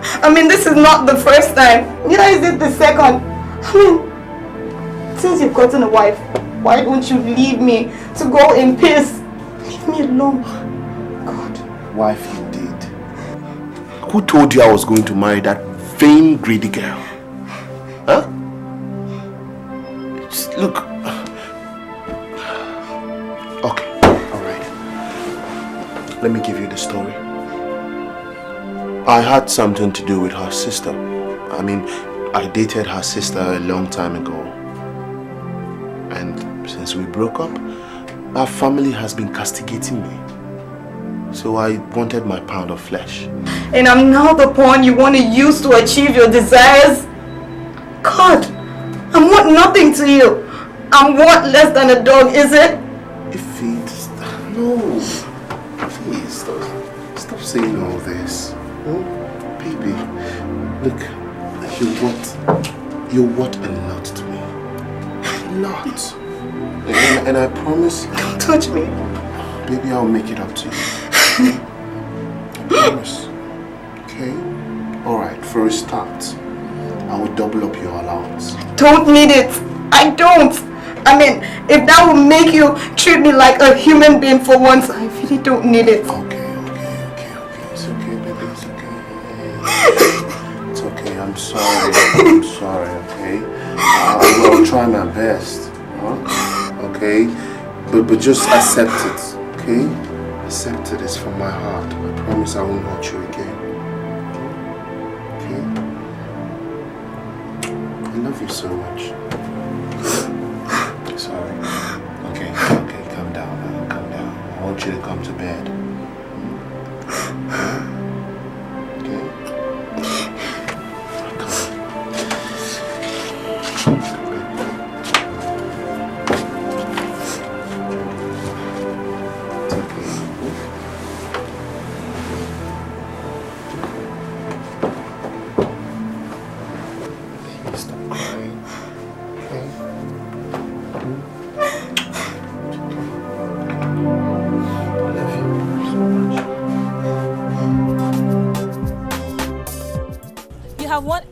I mean, this is not the first time. Neither is it the second. I mean, since you've gotten a wife, why don't you leave me to go in peace? Leave me alone. God. Wife indeed. Who told you I was going to marry that vain, greedy girl? Huh? Just look. Okay, alright. Let me give you the story. I had something to do with her sister. I mean, I dated her sister a long time ago. And since we broke up, our family has been castigating me. So I wanted my pound of flesh. And I'm now the pawn you want to use to achieve your desires? God, I'm worth nothing to you. I'm worth less than a dog, is it? No. Please, stop saying all this. Oh, baby, look, you're what a lot to me. A lot. And I promise... Don't touch me. Baby, I'll make it up to you. I promise. Okay? Alright, for a start, I will double up your allowance. Don't need it. I don't. I mean, if that will make you treat me like a human being for once, I really don't need it. Okay. It's okay, baby, it's okay. It's okay, I'm sorry, okay? I will try my best, huh? Okay? But just accept it, okay? Accept it, it's from my heart. I promise I won't hurt you again. Okay? I love you so much. Sorry. Okay, calm down. I want you to come to bed. Okay?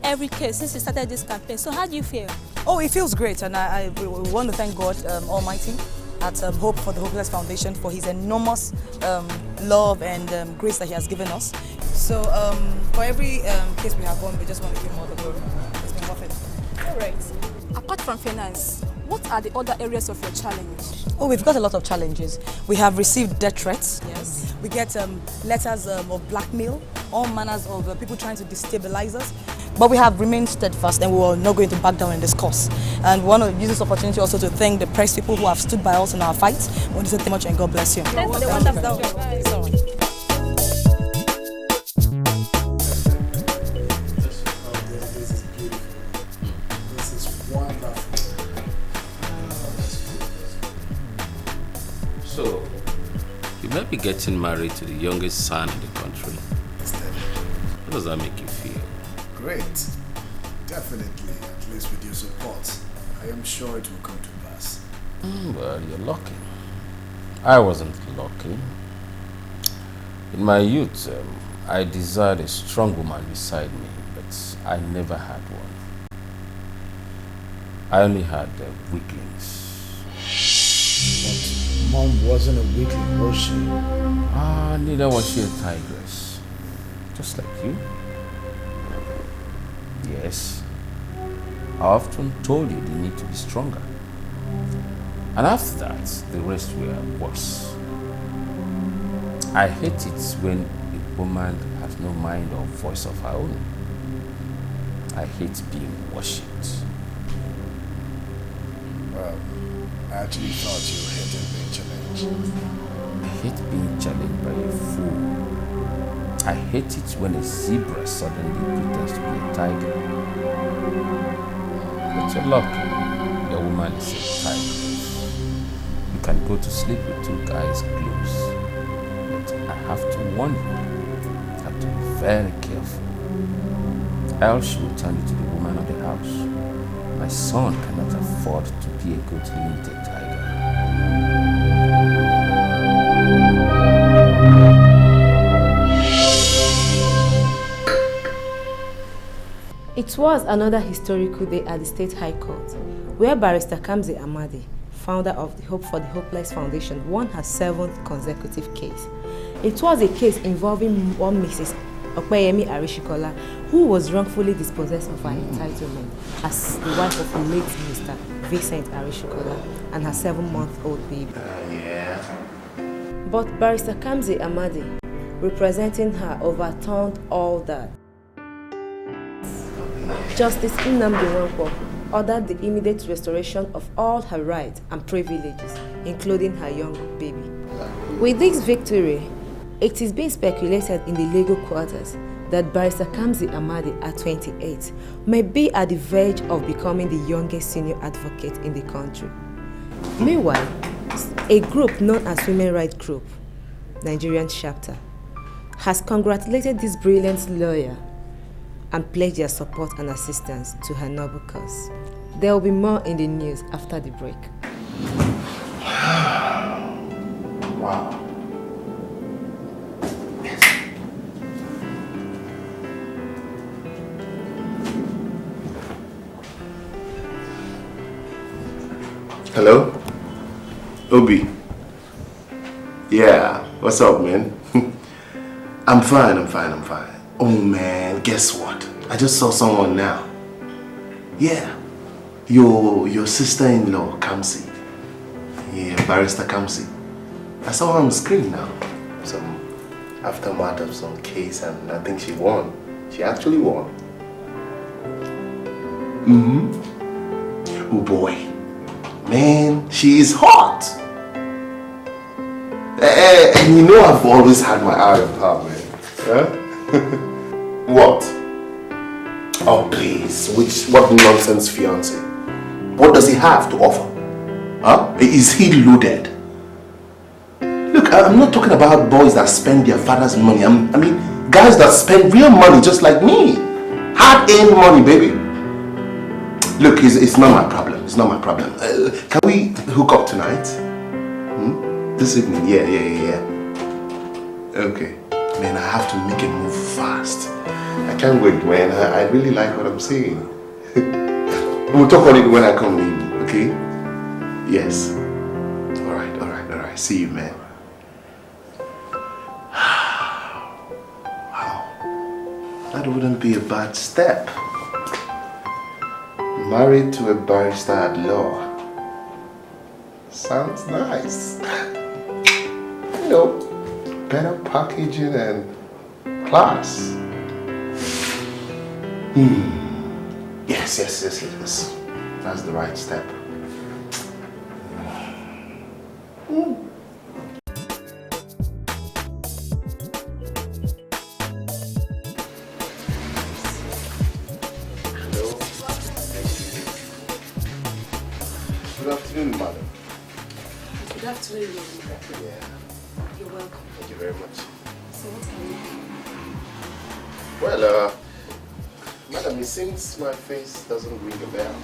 Every case since you started this campaign. So how do you feel? Oh, it feels great, and we want to thank God Almighty at Hope for the Hopeless Foundation for His enormous love and grace that He has given us. So for every case we have won, we just want to give Him all the glory. It's been worth it. All right. Apart from finance, what are the other areas of your challenge? Oh, we've got a lot of challenges. We have received death threats. Yes. We get letters of blackmail, all manners of people trying to destabilize us. But we have remained steadfast and we are not going to back down in this cause. And we want to use this opportunity also to thank the press people who have stood by us in our fight. We want to say thank you much and God bless you. Thanks for the wonderful. This is wonderful. So, you might be getting married to the youngest son in the country. How does that make you feel? Great. Definitely, at least with your support. I am sure it will come to pass. Well, you're lucky. I wasn't lucky. In my youth, I desired a strong woman beside me, but I never had one. I only had weaklings. But Mom wasn't a weakling, was she? Neither was she a tigress. Just like you. Yes, I often told you they need to be stronger. And after that, the rest were worse. I hate it when a woman has no mind or voice of her own. I hate being worshipped. Well, I actually thought you hated being challenged. I hate being challenged by a fool. I hate it when a zebra suddenly pretends to be a tiger. But you're lucky. Your woman is a tigress. You can go to sleep with two guys close. But I have to warn you. You have to be very careful. Else she will turn you to the woman of the house. My son cannot afford to be a good limited tiger. was another historical day at the State High Court, where Barrister Kamsi Amadi, founder of the Hope for the Hopeless Foundation, won her 7th consecutive case. It was a case involving one Mrs. Okpeyemi Arishikola, who was wrongfully dispossessed of her entitlement as the wife of the late Mr. Vincent Arishikola and her 7-month-old baby. But Barrister Kamsi Amadi, representing her, overturned all that. Justice Nnamdi Nwankwo ordered the immediate restoration of all her rights and privileges, including her young baby. With this victory, it is being speculated in the legal quarters that Barrister Kamsi Amadi, at 28, may be at the verge of becoming the youngest senior advocate in the country. Meanwhile, a group known as Women Rights Group, Nigerian chapter, has congratulated this brilliant lawyer and pledged their support and assistance to her noble cause. There will be more in the news after the break. Wow. Hello? Obi? Yeah, what's up, man? I'm fine. Oh man, guess what? I just saw someone now. Yeah, your sister-in-law, Kamsi. Yeah, Barrister Kamsi. I saw her on the screen now. Some aftermath of some case, and I think she won. She actually won. Oh boy. Man, she is hot. And you know I've always had my eye on her, man. Huh? What? Oh please, what nonsense fiance? What does he have to offer? Huh? Is he loaded? Look, I'm not talking about boys that spend their father's money. I mean, guys that spend real money just like me. Hard-earned money, baby. Look, it's not my problem. It's not my problem. Can we hook up tonight? This evening? Yeah. Okay. Man, I have to make a move fast. I can't wait, man. I really like what I'm seeing. We'll talk on it when I come in, okay? Yes. Alright. See you, man. Wow. That wouldn't be a bad step. Married to a barrister at law. Sounds nice. You know, better packaging and class. Yes. That's the right step. Good afternoon, madam. Good afternoon. Yeah. You're welcome. Thank you very much. So what can you do? Well, madam, it seems my face doesn't ring a bell.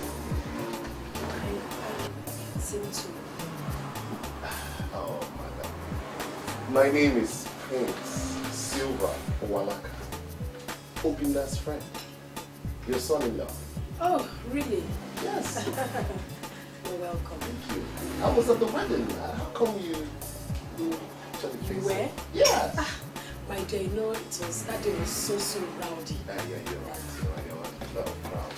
I seem to. Oh, madam. My name is Prince Silva Owalaka, Obinna's friend, your son-in-law. Oh, really? Yes. You're welcome. Thank you. I was at the wedding. How come you actually face? You were? Yes. My dear, that day was so rowdy. Yeah, you're right. No, proud.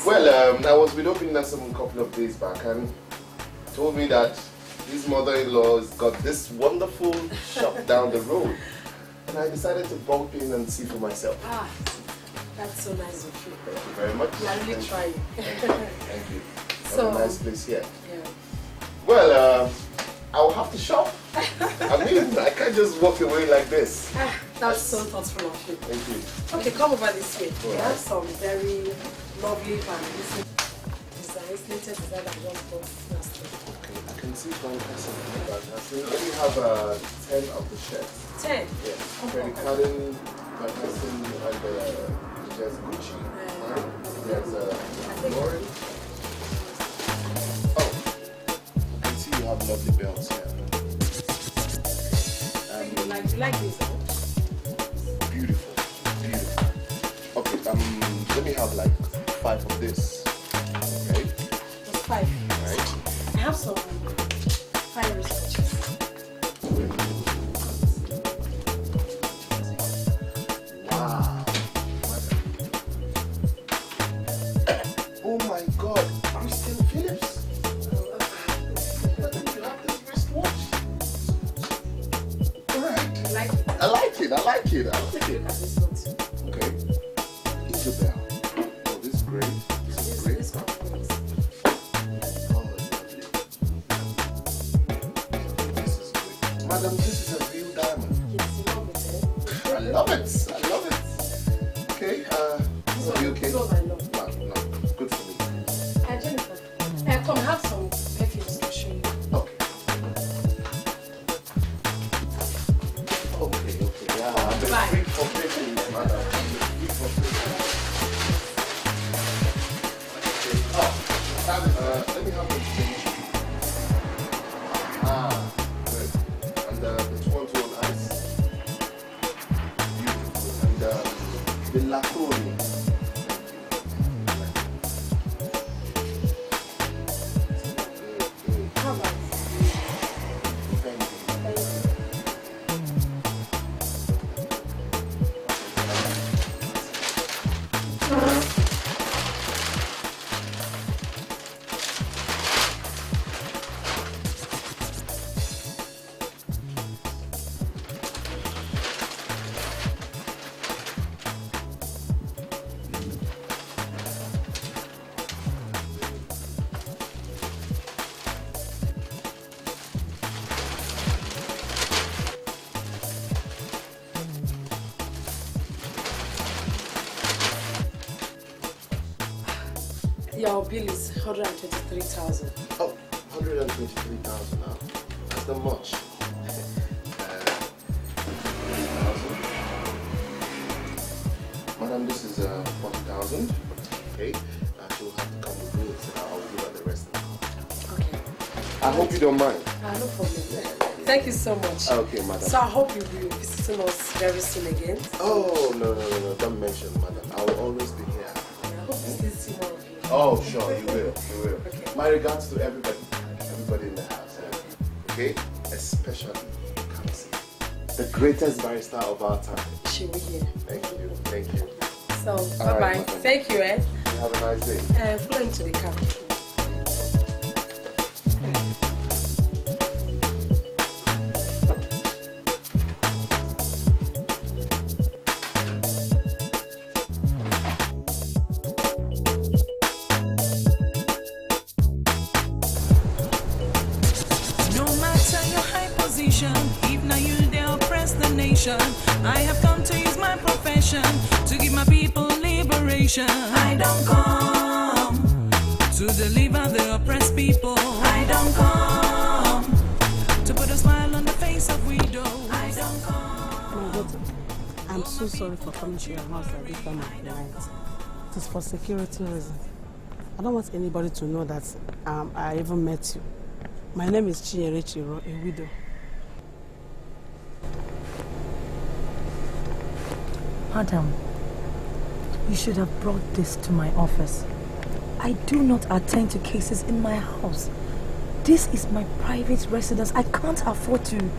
Well, I was with Obinna a couple of days back and told me that his mother-in-law has got this wonderful shop down the road. And I decided to bump in and see for myself. That's so nice of you. Thank you very much. I'm really trying. Thank you. So, have a nice place here. Yeah. Well, I will have to shop. I mean, I can't just walk away like this. That's so thoughtful of you. Thank you. Okay, come over this way. We Right. have some very lovely designs, latest design that just bought last week. Okay, I can see one person in the back. I think we have 10 of the shirts. 10? Yes. Credit carding, my person, and there's Gucci. There's Lauren. Oh, I can see you have lovely belts here. You like this? Beautiful. Okay, have like 5 of this. Okay? Just 5. Alright. I have some fire researchers. Wow. Oh my God, Christian Phillips. You have this wristwatch. Alright. I like it. Okay. Isabel. Oh, this is great. This is great. Oh, lovely. Madam, this is a real diamond. I love it. Okay, are you okay? No, good for me. Jennifer, come have some perfumes to show you. Okay, yeah, I've been free for perfumes, madam. Let me have this. Good. And the 2-on-2 on ice. Beautiful. And the Laconi. Your bill is 123,000. Oh, 123,000 now. That's not much. 40,000. Madam, this is 40,000. Okay, she'll have to come with me, so I'll give her the rest of the car. Okay. I hope you don't mind. No problem. Thank you so much. Okay, madam. So I hope you'll be visiting us very soon again. Oh, no. Don't mention, madam. I will always be here. I hope you still see more of you. Oh, sure, you will. Okay. My regards to everybody in the house. Okay? Especially Kamsi, the greatest barrister of our time. She will hear. Thank you. So, All bye-bye. right, Thank you, You have a nice day. Follow into the car. If now you dare oppress the nation, I have come to use my profession to give my people liberation. I don't come to deliver the oppressed people. I don't come to put a smile on the face of widow. I don't come. My daughter, I'm so sorry for coming to your house at this time of the night. It is for security reasons. I don't want anybody to know that I even met you. My name is Chinyere Chiro, a widow. Madam, you should have brought this to my office. I do not attend to cases in my house. This is my private residence. I can't afford to.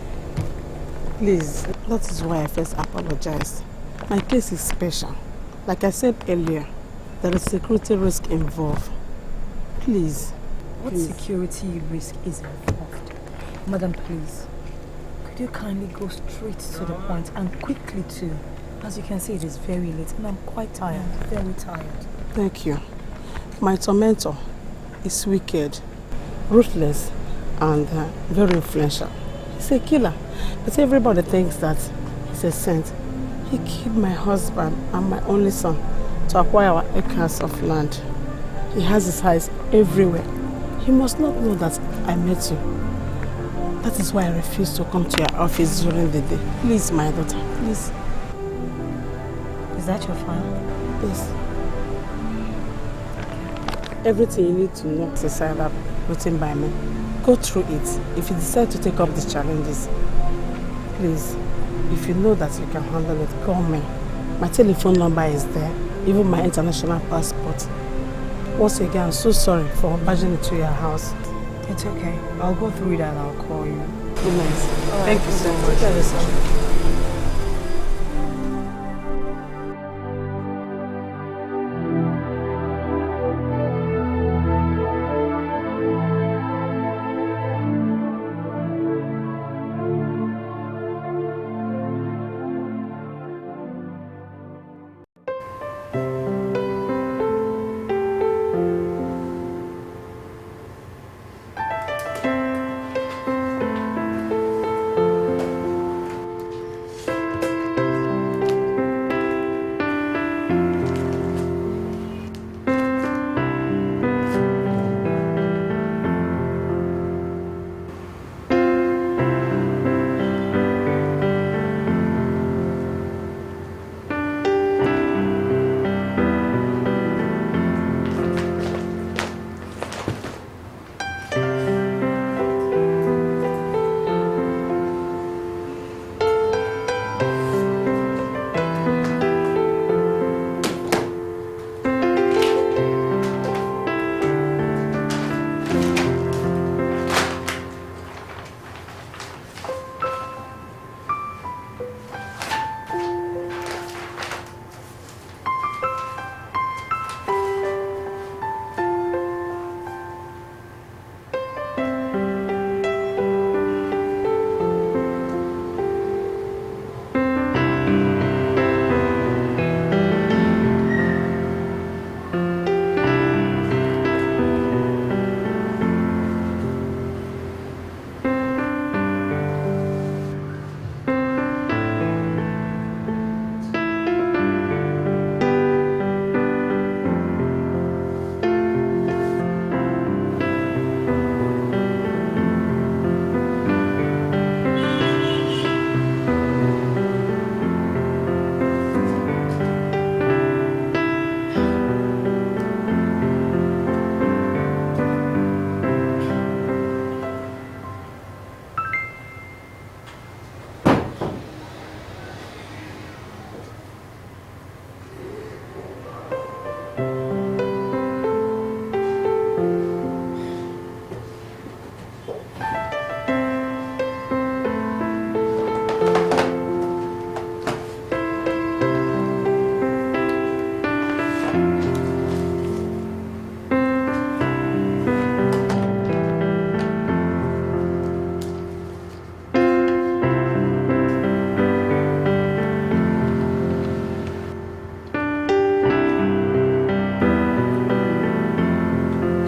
Please, that is why I first apologized. My case is special. Like I said earlier, there is security risk involved. Please. What security risk is involved? Madam, please. Could you kindly go straight to the point and quickly too? As you can see, it is very late and I'm quite tired, very tired. Thank you. My tormentor is wicked, ruthless, and very influential. He's a killer, but everybody thinks that he's a saint. He killed my husband and my only son to acquire acres of land. He has his eyes everywhere. He must not know that I met you. That is why I refuse to come to your office during the day. Please, my daughter, please. Is that your file? Yes. Everything you need to know is inside up written by me. Go through it. If you decide to take up these challenges, please, if you know that you can handle it, call me. My telephone number is there. even my international passport. Once again, I'm so sorry for barging into your house. It's okay. I'll go through it and I'll call you. Good night. Thank you so much. Take care of yourself.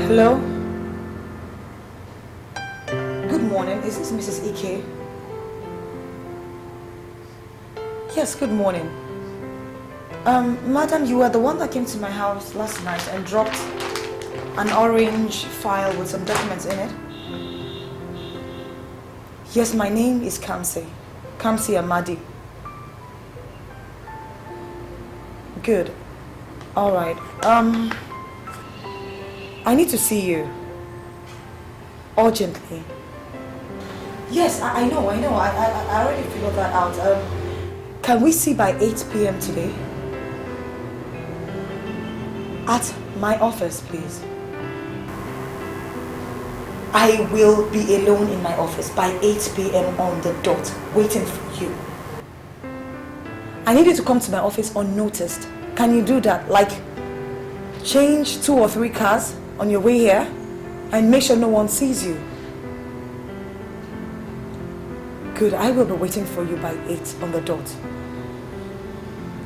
Hello? Good morning. Is this Mrs. Ike? Yes, good morning. Madam, you were the one that came to my house last night and dropped an orange file with some documents in it? Yes, my name is Kamsi Amadi. Good. All right. I need to see you. Urgently. Yes, I know. I already figured that out. Can we see by 8 p.m. today? At my office, please. I will be alone in my office by 8 p.m. on the dot, waiting for you. I need you to come to my office unnoticed. Can you do that? Like, change 2 or 3 cars on your way here and make sure no one sees you. Good, I will be waiting for you by 8 on the dot.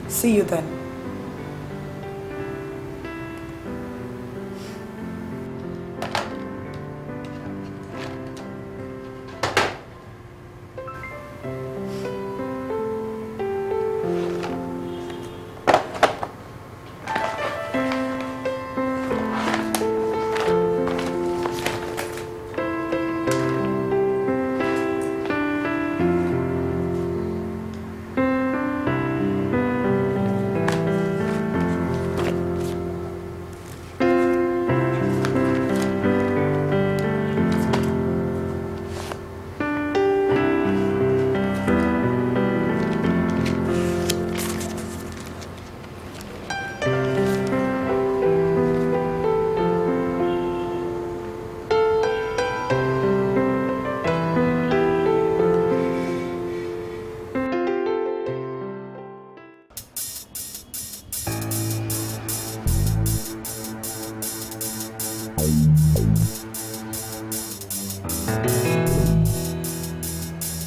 See you then.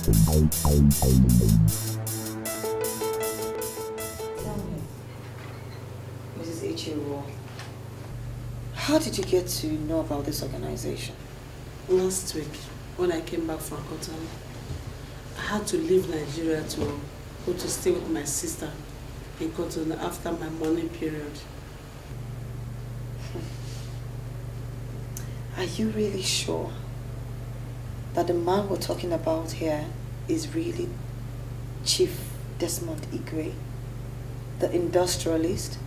Mrs. Ichiro, how did you get to know about this organization? Last week, when I came back from Courtroom, I had to leave Nigeria to go to stay with my sister in Courtroom after my mourning period. Are you really sure that the man we're talking about here is really Chief Desmond Igwe, the industrialist,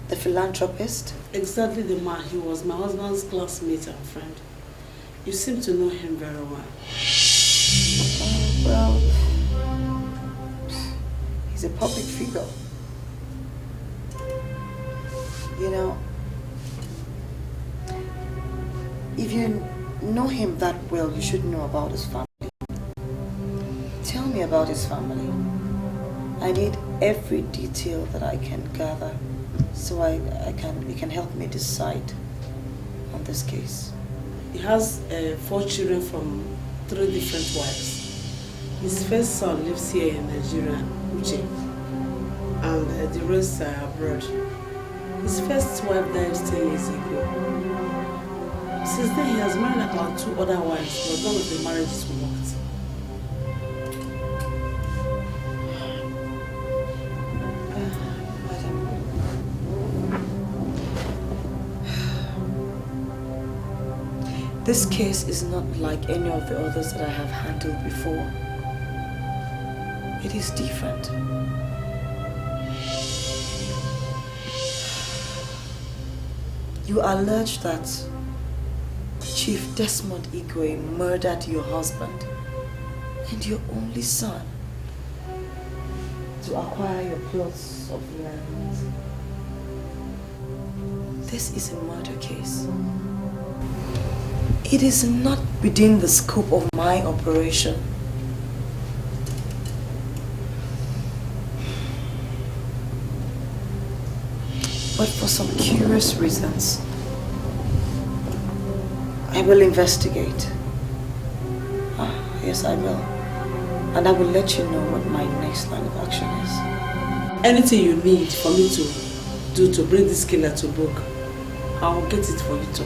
the philanthropist? Exactly the man. He was my husband's classmate and friend. You seem to know him very well. Well, he's a public figure. You know, if you know him that well, you should know about his family. Tell me about his family. I need every detail that I can gather so it can help me decide on this case. He has 4 children from 3 different wives. His first son lives here in Nigeria, Uche, and the rest are abroad. His first wife died 10 years ago. Since then, he has married about 2 other wives, but none of the marriages worked. This case is not like any of the others that I have handled before. It is different. You allege that Chief Desmond Igwe murdered your husband and your only son to acquire your plots of land. This is a murder case. It is not within the scope of my operation. But for some curious reasons, I will investigate. Yes, I will. And I will let you know what my next line of action is. Anything you need for me to do to bring this killer to book, I will get it for you to.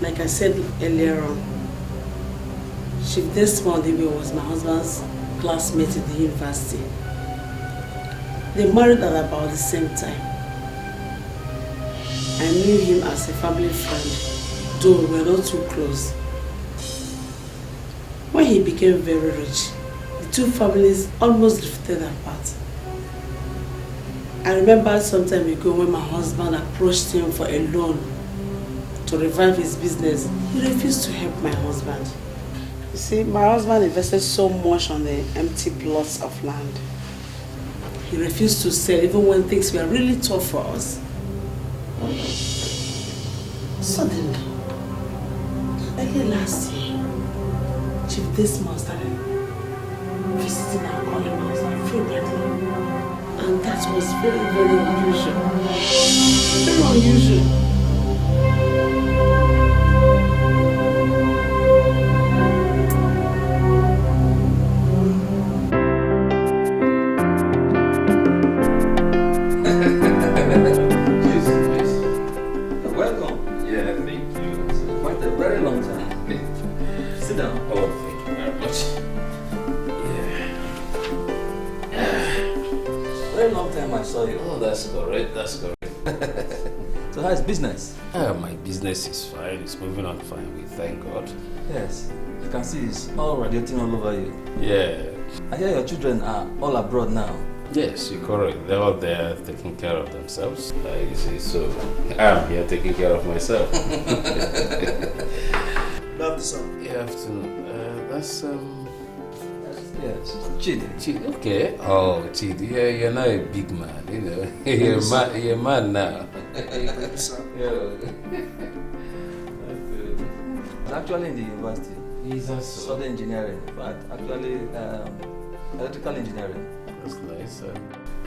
Like I said earlier on, Chief Desmond Igwe was my husband's classmate at the university. They married at about the same time. I knew him as a family friend, though we were not too close. When he became very rich, the 2 families almost drifted apart. I remember some time ago when my husband approached him for a loan to revive his business, he refused to help my husband. You see, my husband invested so much on the empty plots of land. He refused to sell even when things were really tough for us. Suddenly, early last year, Chief Desmond started visiting our calling us and frequently. And that was very, very unusual. Very unusual. That's correct. So how's business? My business is fine. It's moving on fine. We thank God. Yes. You can see it's all radiating all over you. Yeah. I hear your children are all abroad now. Yes, you're correct. They're all there taking care of themselves. You see, so I'm here taking care of myself. Love the song. You have to. That's Yes, Chidi. Okay. Oh, Chidi, you're not a big man, you know. You're a man now. He's actually in the university. He's studying engineering, but actually electrical engineering. That's nice.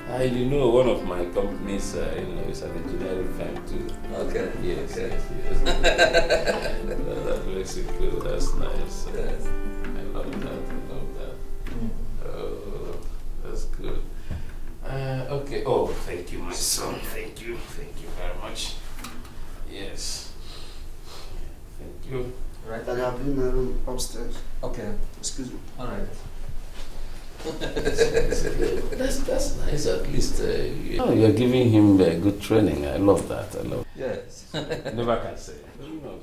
You know, one of my companies, is an engineering firm too. Okay. Yes, okay. yes. That makes it cool. That's nice. Yes. I love that. Oh, that's good. Okay. Oh, thank you, my son. Thank you very much. Yes. Thank you. Right. Daddy, I'll be in my room upstairs. Okay. Excuse me. All right. That's nice. At least you're giving him good training. I love that. Yes. Never can say.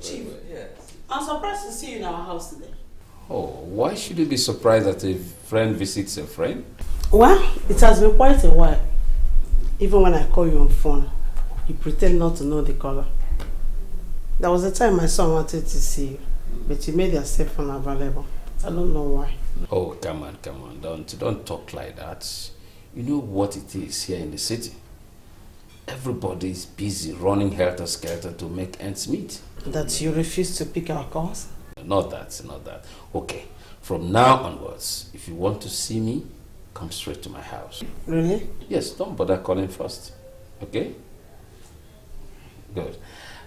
Chief, yes. I'm surprised to see you in our house today. Oh, why should you be surprised that a friend visits a friend? Well, it has been quite a while. Even when I call you on phone, you pretend not to know the caller. There was a time my son wanted to see you, but you made yourself unavailable. I don't know why. Oh, come on. Don't talk like that. You know what it is here in the city. Everybody is busy running helter-skelter to make ends meet. That you refuse to pick our calls? Not that. Okay, from now onwards, if you want to see me, come straight to my house. Really? Yes, don't bother calling first. Okay? Good.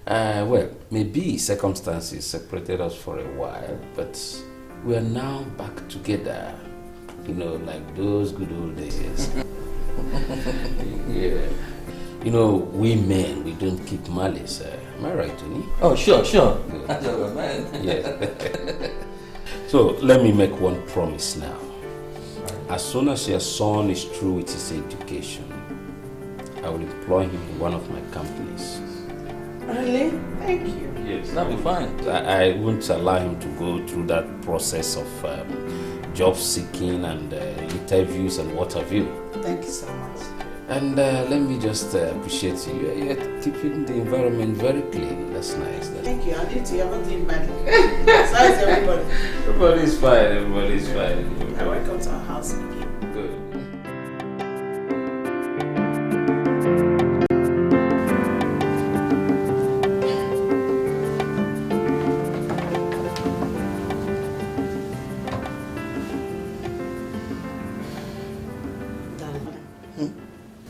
Well, maybe circumstances separated us for a while, but we are now back together. You know, like those good old days. Yeah. You know, we men, we don't keep malice. Am I right, Tony? Oh, sure. Good. Man. Yes. So, let me make one promise now. As soon as your son is through with his education, I will employ him in one of my companies. Really? Thank you. Yes. That'll be fine. I won't allow him to go through that process of job seeking and interviews and what have you. Thank you so much. And let me just appreciate you. You're keeping the environment very clean. That's nice. Thank you. I need to. You haven't been badly. So is everybody. Everybody's fine. I welcome to our house. Good.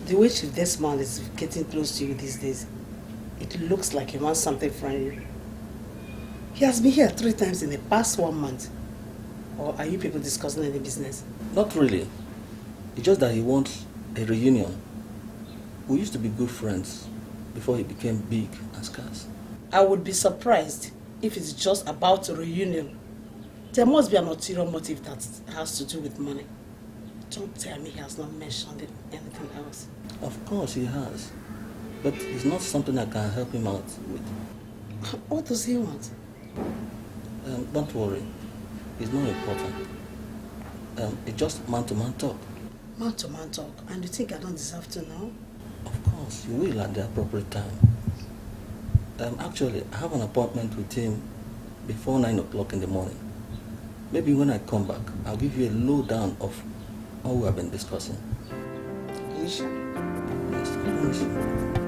The way this man is getting close to you these days, it looks like he wants something from you. He has been here 3 times in the past 1 month. Or are you people discussing any business? Not really. It's just that he wants a reunion. We used to be good friends before he became big and scarce. I would be surprised if it's just about a reunion. There must be an ulterior motive that has to do with money. Don't tell me he has not mentioned anything else. Of course he has. But it's not something I can help him out with. What does he want? Don't worry. It's not important. It's just man-to-man talk. Man-to-man talk? And you think I don't deserve to know? Of course, you will at the appropriate time. Actually, I have an appointment with him before 9 o'clock in the morning. Maybe when I come back, I'll give you a lowdown of all we have been discussing. Are you sure? Yes, I promise you.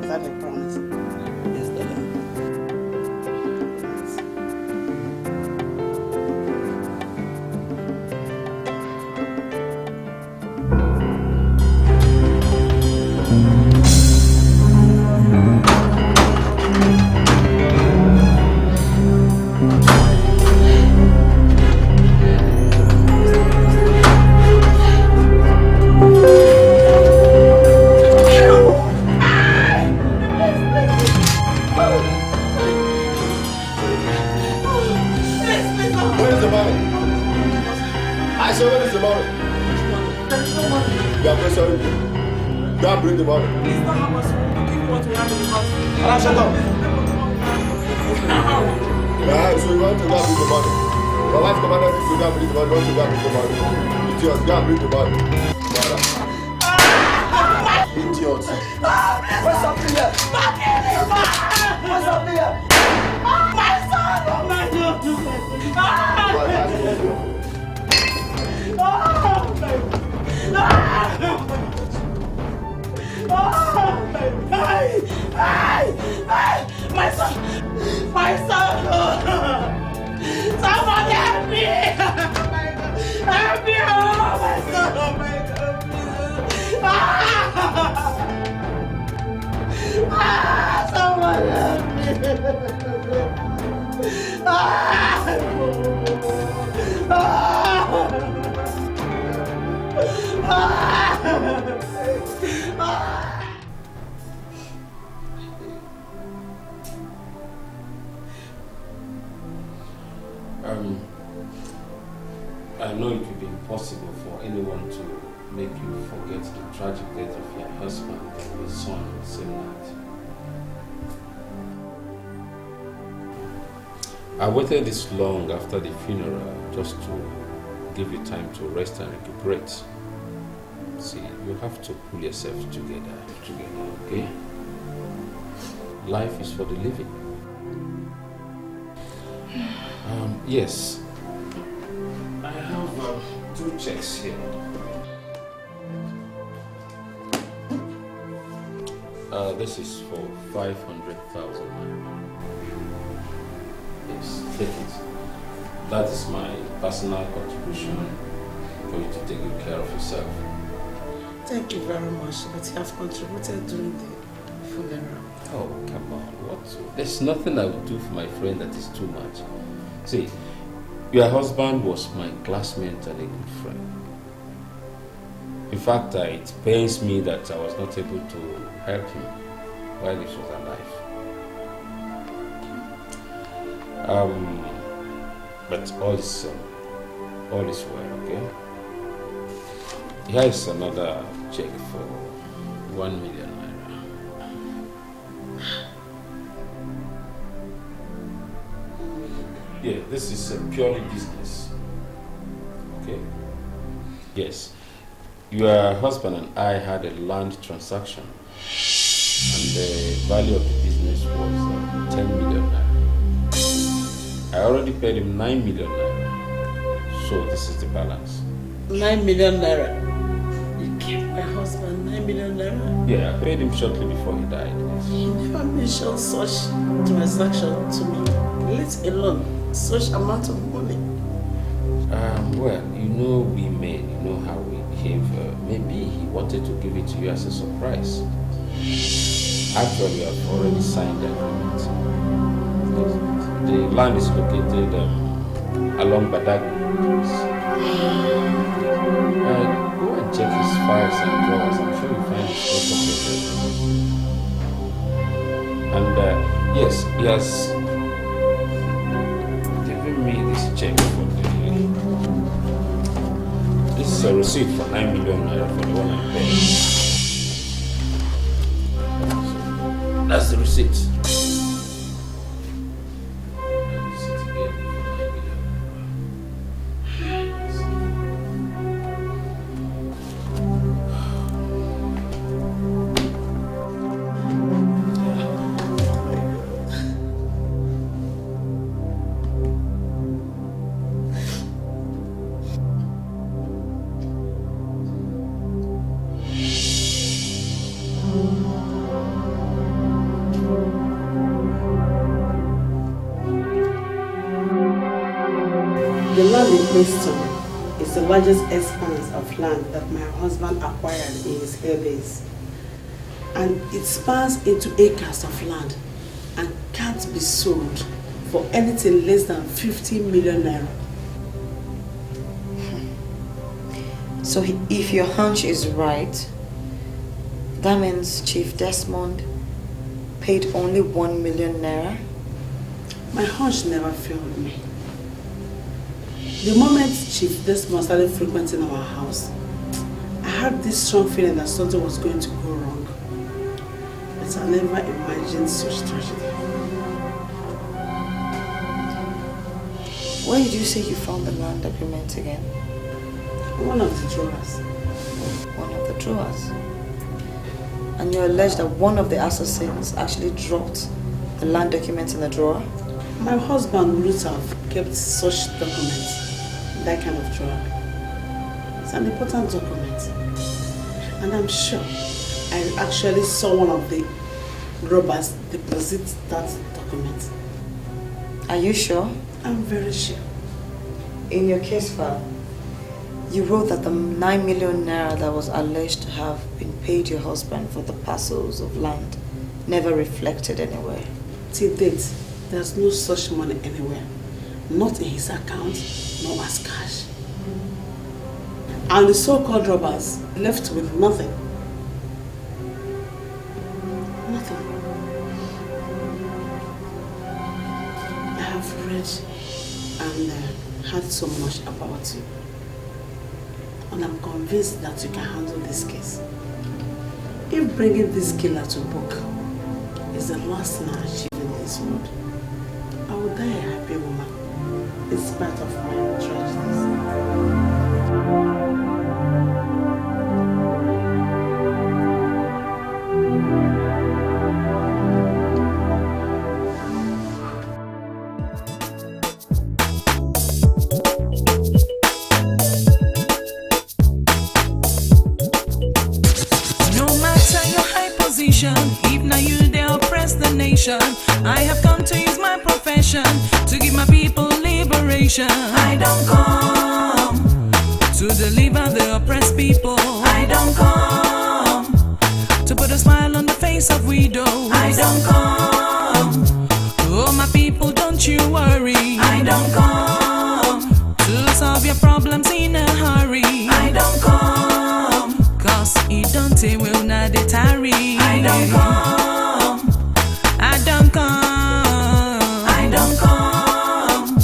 Is that a promise? Yes, darling. Bring the money. It's not how much we want to have in the house. Shut up. Yeah, so you want to go and bring the money. My wife commanded me to go and bring the money. You want to go and bring the money. Idiot, go and bring the money. Idiot. What's up here? What's up here? My son! My my son! My son! Someone help me! Help me! Oh, my son! Oh, my God! I know it will be impossible for anyone to make you forget the tragic death of your husband and your son on the same night. I waited this long after the funeral just to give you time to rest and recuperate. See, you have to pull yourself together, okay? Life is for the living. Yes. I have 2 checks here. This is for 500,000 naira. Yes, take it. That is my personal contribution for you to take good care of yourself. Thank you very much, but you have contributed during the funeral. Oh, come on. What? There's nothing I would do for my friend that is too much. See, your husband was my classmate and a good friend. In fact, it pains me that I was not able to help him while he was alive. But all is well, okay? Here is another check for 1 million naira. Yeah, this is purely business. Okay? Yes. Your husband and I had a land transaction, and the value of the business was 10 million naira. I already paid him 9 million naira. So this is the balance. 9 million naira. You gave my husband 9 million naira? Yeah, I paid him shortly before he died. Yes. He never mentioned such transaction to me, let alone such amount of money. Well, you know we men, you know how we behave. Maybe he wanted to give it to you as a surprise. Actually, I've already signed the agreement. The land is located along Badagry. Go and check his files and drawers. I'm sure you'll find his record. And yes, he has given me this check for the... This is a receipt for 9 million naira for the one I paid. So, that's the receipt. The land in question is the largest expanse of land that my husband acquired in his airbase. And it spans into acres of land and can't be sold for anything less than 50 million naira. So if your hunch is right, that means Chief Desmond paid only 1 million naira? My hunch never failed me. The moment Chief Desmond started frequenting our house, I had this strong feeling that something was going to go wrong. But I never imagined such tragedy. Where did you say you found the land agreement again? One of the drawers. One of the drawers? And you allege that one of the assassins actually dropped the land documents in the drawer? My husband would have kept such documents in that kind of drawer. It's an important document. And I'm sure I actually saw one of the robbers deposit that document. Are you sure? I'm very sure. In your case file, you wrote that the 9 million naira that was alleged to have been paid your husband for the parcels of land never reflected anywhere. Till date, there's no such money anywhere. Not in his account, nor as cash. And the so-called robbers left with nothing. Nothing. I have read and heard so much about you. And I'm convinced that you can handle this case. If bringing this killer to book is the last thing I achieve in this world, I will die a happy woman in spite of my tragedies. If now you they oppress the nation, I have come to use my profession to give my people liberation. I don't come to deliver the oppressed people. I don't come to put a smile on the face of widows. I don't come. Oh my people, don't you worry. I don't come to solve your problems in a hurry. I don't come, cause it don't take will not tarry. I don't come. I don't come. I don't come.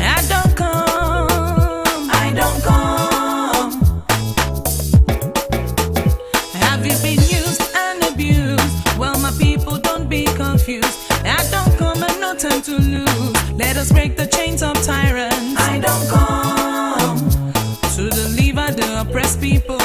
I don't come. I don't come. Have you been used and abused? Well, my people, don't be confused. I don't come and no time to lose. Let us break the chains of tyrants. I don't come to deliver the oppressed people.